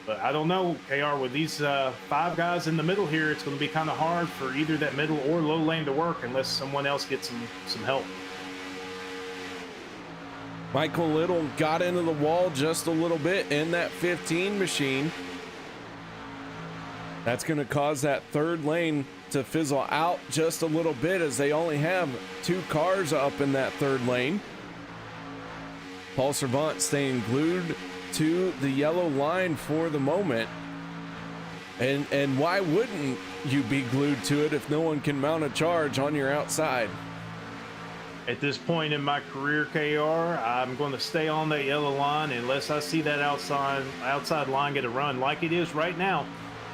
But I don't know, KR, with these 5 guys in the middle here, it's going to be kind of hard for either that middle or low lane to work unless someone else gets some help. Michael Little got into the wall just a little bit in that 15 machine. That's going to cause that third lane to fizzle out just a little bit as they only have 2 cars up in that third lane. Paul Servant staying glued to the yellow line for the moment. And why wouldn't you be glued to it if no one can mount a charge on your outside? At this point in my career, KR, I'm going to stay on that yellow line unless I see that outside line get a run like it is right now.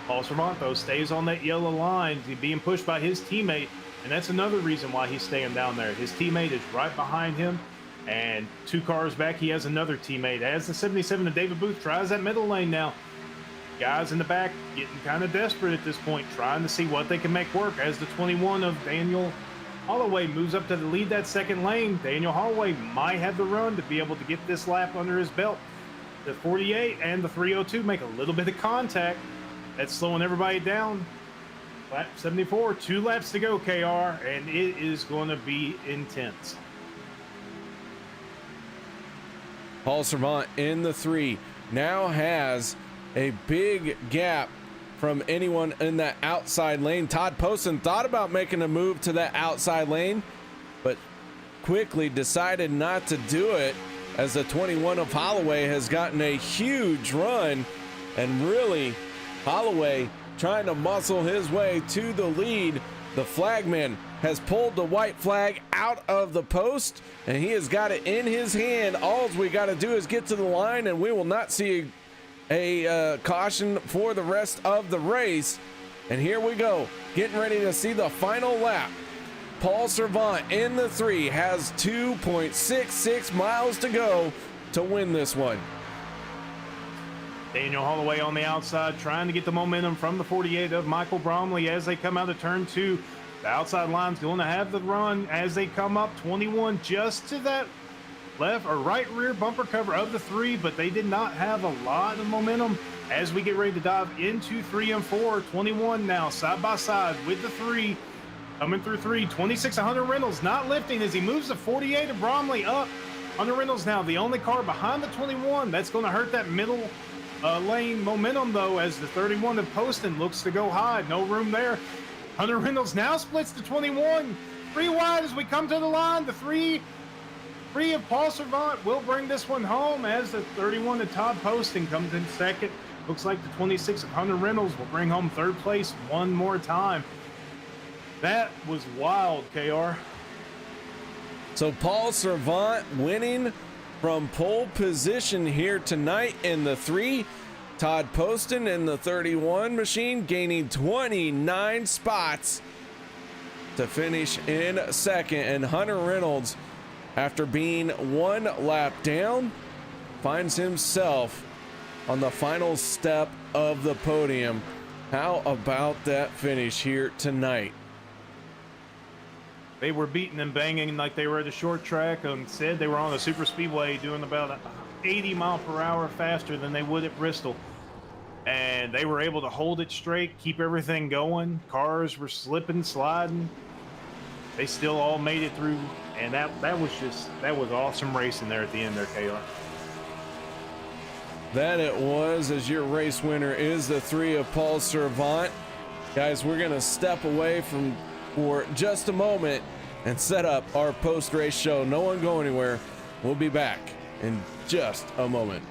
Paul Servanto stays on that yellow line, being pushed by his teammate, and that's another reason why he's staying down there. His teammate is right behind him, and 2 cars back, he has another teammate. As the 77 of David Booth tries that middle lane now, guys in the back getting kind of desperate at this point, trying to see what they can make work as the 21 of Daniel Holloway moves up to lead that second lane. Daniel Holloway might have the run to be able to get this lap under his belt. The 48 and the 302 make a little bit of contact. That's slowing everybody down. Lap 74, 2 laps to go, KR, and it is going to be intense. Paul Servant in the 3 now has a big gap from anyone in that outside lane. Todd Poston thought about making a move to that outside lane, but quickly decided not to do it as the 21 of Holloway has gotten a huge run, and really Holloway trying to muscle his way to the lead. The flagman has pulled the white flag out of the post, and he has got it in his hand. All we got to do is get to the line, and we will not see a caution for the rest of the race. And here we go, getting ready to see the final lap. Paul Servant in the 3 has 2.66 miles to go to win this one. Daniel Holloway on the outside trying to get the momentum from the 48 of Michael Bromley as they come out of turn 2. The outside line's going to have the run as they come up. 21 just to that left or right rear bumper cover of the 3, but they did not have a lot of momentum as we get ready to dive into 3 and 4. 21 now side by side with the 3. Coming through 3, 26 of Hunter Reynolds not lifting as he moves the 48 of Bromley up. Hunter Reynolds now the only car behind the 21. That's going to hurt that middle lane momentum though, as the 31 of Poston looks to go high. No room there. Hunter Reynolds now splits the 21. 3 wide as we come to the line. The 3 of Paul Servant will bring this one home as the 31 of Todd Poston comes in second. Looks like the 26 of Hunter Reynolds will bring home third place one more time. That was wild, KR. So Paul Servant winning from pole position here tonight in the 3. Todd Poston in the 31 machine gaining 29 spots to finish in second. And Hunter Reynolds, after being 1 lap down, finds himself on the final step of the podium. How about that finish here tonight? They were beating and banging like they were at a short track, and said they were on a super speedway doing about 80 mile per hour faster than they would at Bristol. And they were able to hold it straight, keep everything going. Cars were slipping, sliding. They still all made it through, and that was awesome racing there at the end there, KR. That it was, as your race winner is the 3 of Paul Servant. Guys, we're gonna step away for just a moment and set up our post-race show. No one go anywhere. We'll be back in just a moment.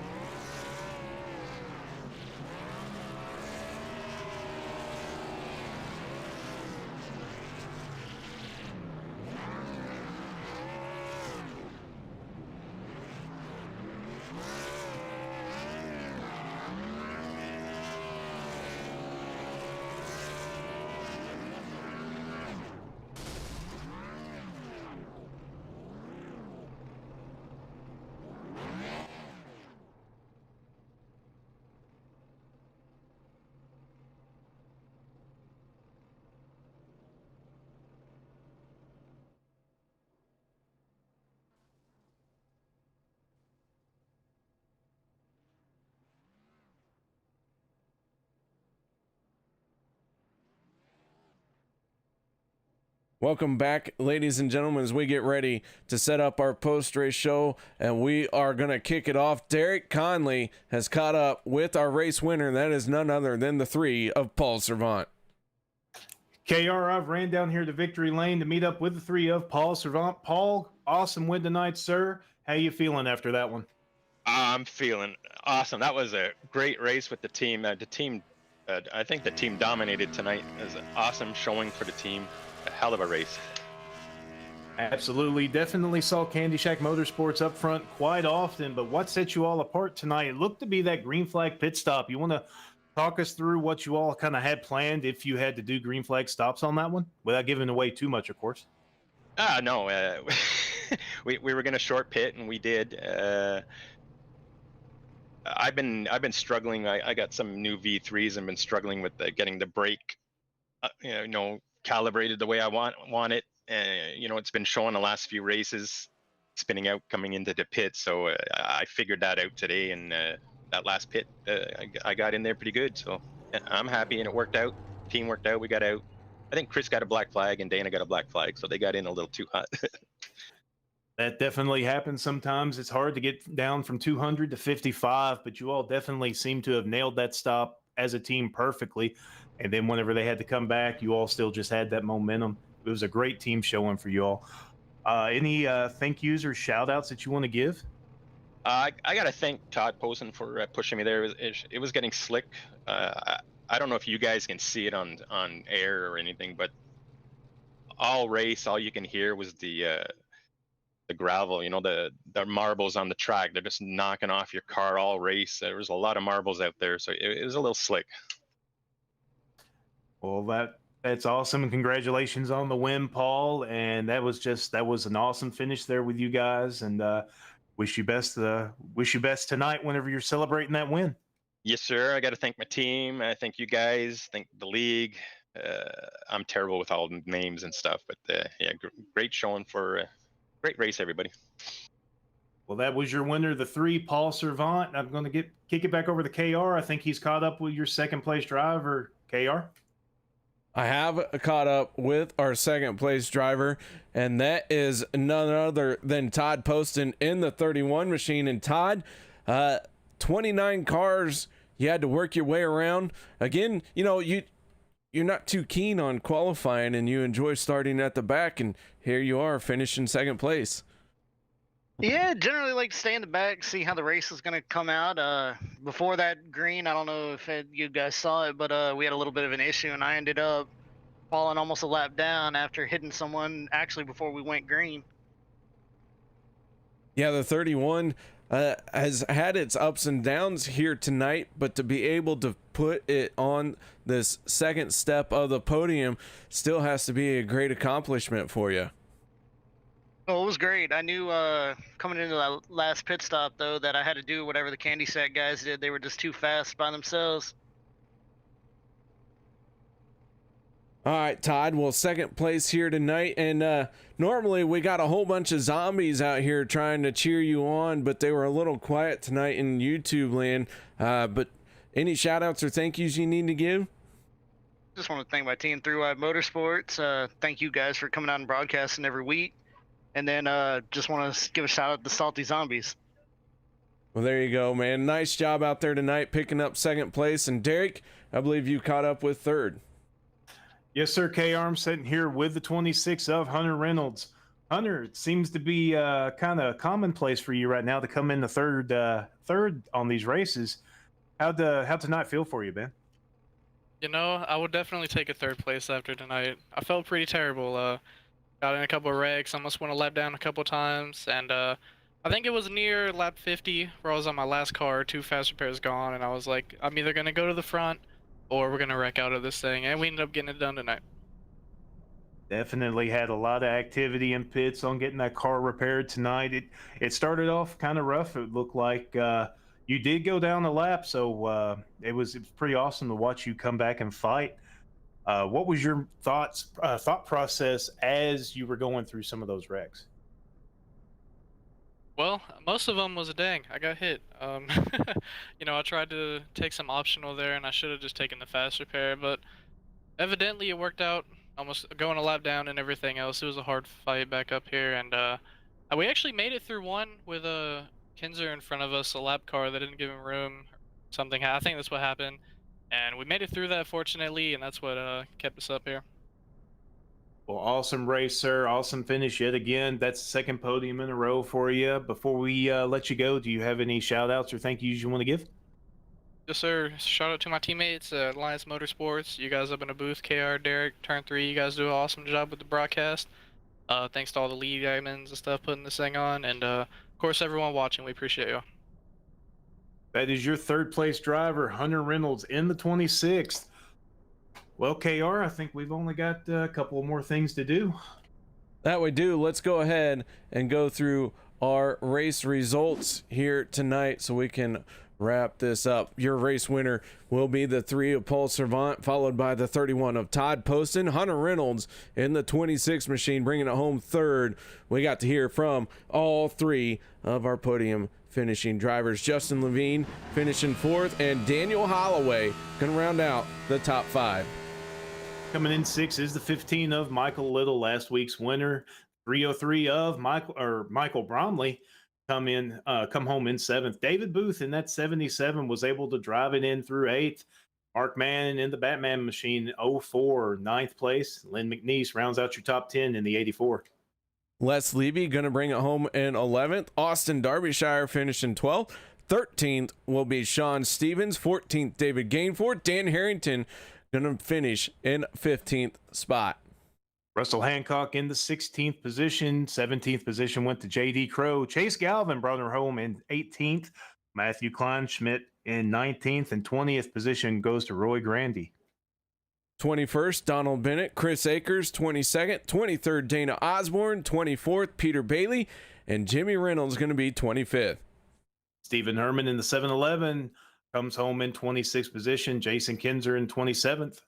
Welcome back, ladies and gentlemen, as we get ready to set up our post-race show, and we are going to kick it off. Derek Conley has caught up with our race winner, and that is none other than the 3 of Paul Servant. KR, I've ran down here to Victory Lane to meet up with the 3 of Paul Servant. Paul, awesome win tonight, sir. How you feeling after that one? I'm feeling awesome. That was a great race with the team. I think the team dominated tonight. It was an awesome showing for the team. A hell of a race. Absolutely. Definitely saw Candy Shack Motorsports up front quite often, but what set you all apart tonight? It looked to be that green flag pit stop. You want to talk us through what you all kind of had planned if you had to do green flag stops on that one, without giving away too much, of course? No. We were going to short pit, and we did. I've been struggling. I got some new V3s and been struggling with getting the brake, calibrated the way I want it. It's been showing the last few races, spinning out coming into the pit. So I figured that out today, and that last pit, I got in there pretty good. So I'm happy, and it worked out. Team worked out. We got out. I think Chris got a black flag and Dana got a black flag, so they got in a little too hot. That definitely happens sometimes. It's hard to get down from 200 to 55, but you all definitely seem to have nailed that stop as a team perfectly. And then whenever they had to come back, you all still just had that momentum. It was a great team showing for you all. Any thank yous or shout outs that you want to give? I got to thank Todd Posen for pushing me there. It was getting slick. I don't know if you guys can see it on air or anything, but all race, all you can hear was the gravel, the marbles on the track. They're just knocking off your car all race. There was a lot of marbles out there, so it was a little slick. Well, that's awesome, and congratulations on the win, Paul. And that was an awesome finish there with you guys, and wish you best tonight whenever you're celebrating that win. Yes, sir. I got to thank my team. I thank you guys. Thank the league. I'm terrible with all the names and stuff, but great showing for great race, everybody. Well, that was your winner, the 3, Paul Servant. I'm going to kick it back over to KR. I think he's caught up with your second place driver, KR. I have caught up with our second place driver, and that is none other than Todd Poston in the 31 machine. And Todd, 29 cars you had to work your way around. Again, you're not too keen on qualifying, and you enjoy starting at the back, and here you are finishing second place. Yeah, generally like to stay in the back, see how the race is going to come out. Before that green, I don't know if you guys saw it, but we had a little bit of an issue, and I ended up falling almost a lap down after hitting someone actually before we went green. Yeah, the 31 has had its ups and downs here tonight, but to be able to put it on this second step of the podium still has to be a great accomplishment for you. Oh, it was great. I knew coming into that last pit stop, though, that I had to do whatever the Candy Sack guys did. They were just too fast by themselves. All right, Todd. Well, second place here tonight, and normally we got a whole bunch of zombies out here trying to cheer you on, but they were a little quiet tonight in YouTube land. But any shout outs or thank yous you need to give? Just want to thank my team, Through Motorsports. Thank you guys for coming out and broadcasting every week. And then just want to give a shout out to Salty Zombies. Well, there you go, man. Nice job out there tonight, picking up second place. And Derek, I believe you caught up with third. Yes, sir. KR, I'm sitting here with the 26 of Hunter Reynolds. Hunter, it seems to be kind of commonplace for you right now to come in the third on these races. How'd tonight feel for you, Ben? I would definitely take a third place after tonight. I felt pretty terrible. Got in a couple of wrecks, almost went a lap down a couple times, and I think it was near lap 50 where I was on my last car, 2 fast repairs gone, and I was like, I'm either going to go to the front or we're going to wreck out of this thing, and we ended up getting it done tonight. Definitely had a lot of activity in pits on getting that car repaired tonight. It started off kind of rough. It looked like you did go down a lap, so it was pretty awesome to watch you come back and fight. What was your thought process as you were going through some of those wrecks? Well, most of them was a dang. I got hit. I tried to take some optional there, and I should have just taken the fast repair, but evidently it worked out. almost going a lap down and everything else. It was a hard fight back up here, and we actually made it through one with a Kinzer in front of us, a lap car that didn't give him room. Something, I think that's what happened, and we made it through that fortunately, and that's what kept us up here. Well, awesome race, sir. Awesome finish yet again. That's the second podium in a row for you. Before we let you go, do you have any shout outs or thank yous you want to give? Yes, sir. Shout out to my teammates at Alliance Motorsports. You guys up in the booth, KR, Derek, Turn 3. You guys do an awesome job with the broadcast. Thanks to all the lead admins and stuff putting this thing on. And, of course, everyone watching. We appreciate you. That is your third place driver, Hunter Reynolds, in the 26th. Well, KR, I think we've only got a couple more things to do. That we do. Let's go ahead and go through our race results here tonight so we can wrap this up. Your race winner will be the 3 of Paul Servant, followed by the 31 of Todd Poston. Hunter Reynolds in the 26 machine, bringing it home third. We got to hear from all 3 of our podium finishing drivers. Justin Levine finishing 4th, and Daniel Holloway can round out the top 5. Coming in 6 is the 15 of Michael Little, last week's winner. 303 of Michael Bromley come home in 7th. David Booth in that 77 was able to drive it in through 8th. Mark Mann in the Batman machine 04, 9th place. Lynn McNeese rounds out your top 10 in the 84. Les Levy gonna bring it home in 11th. Austin Derbyshire finishing 12th. 13th will be Sean Stevens. 14th David Gainford. Dan Harrington gonna finish in 15th spot. Russell Hancock in the 16th position. 17th position went to J.D. Crow. Chase Galvin brought her home in 18th. Matthew Kleinschmidt in 19th. And 20th position goes to Roy Grandy. 21st, Donald Bennett. Chris Akers, 22nd. 23rd, Dana Osborne. 24th, Peter Bailey. And Jimmy Reynolds going to be 25th. Stephen Herman in the 7-Eleven comes home in 26th position. Jason Kinzer in 27th.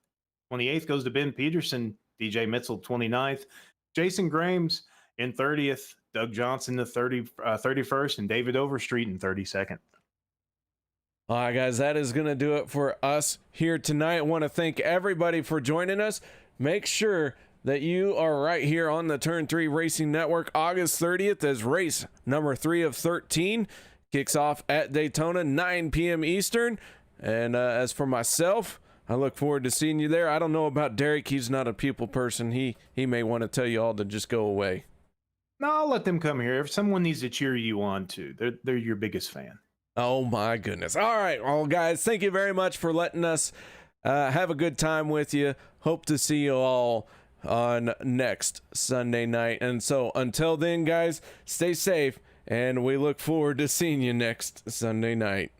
28th goes to Ben Peterson. DJ Mitzel, 29th. Jason Grames in 30th. Doug Johnson, the 31st. And David Overstreet in 32nd. All right, guys, that is going to do it for us here tonight. I want to thank everybody for joining us. Make sure that you are right here on the Turn 3 Racing Network August 30th as race number 3 of 13 kicks off at Daytona, 9 p.m. Eastern. And as for myself, I look forward to seeing you there. I don't know about Derek. He's not a people person. He may want to tell you all to just go away. No, I'll let them come here. If someone needs to cheer you on too, they're your biggest fan. Oh my goodness. All right. Well, guys, thank you very much for letting us have a good time with you. Hope to see you all on next Sunday night. And so until then, guys, stay safe, and we look forward to seeing you next Sunday night.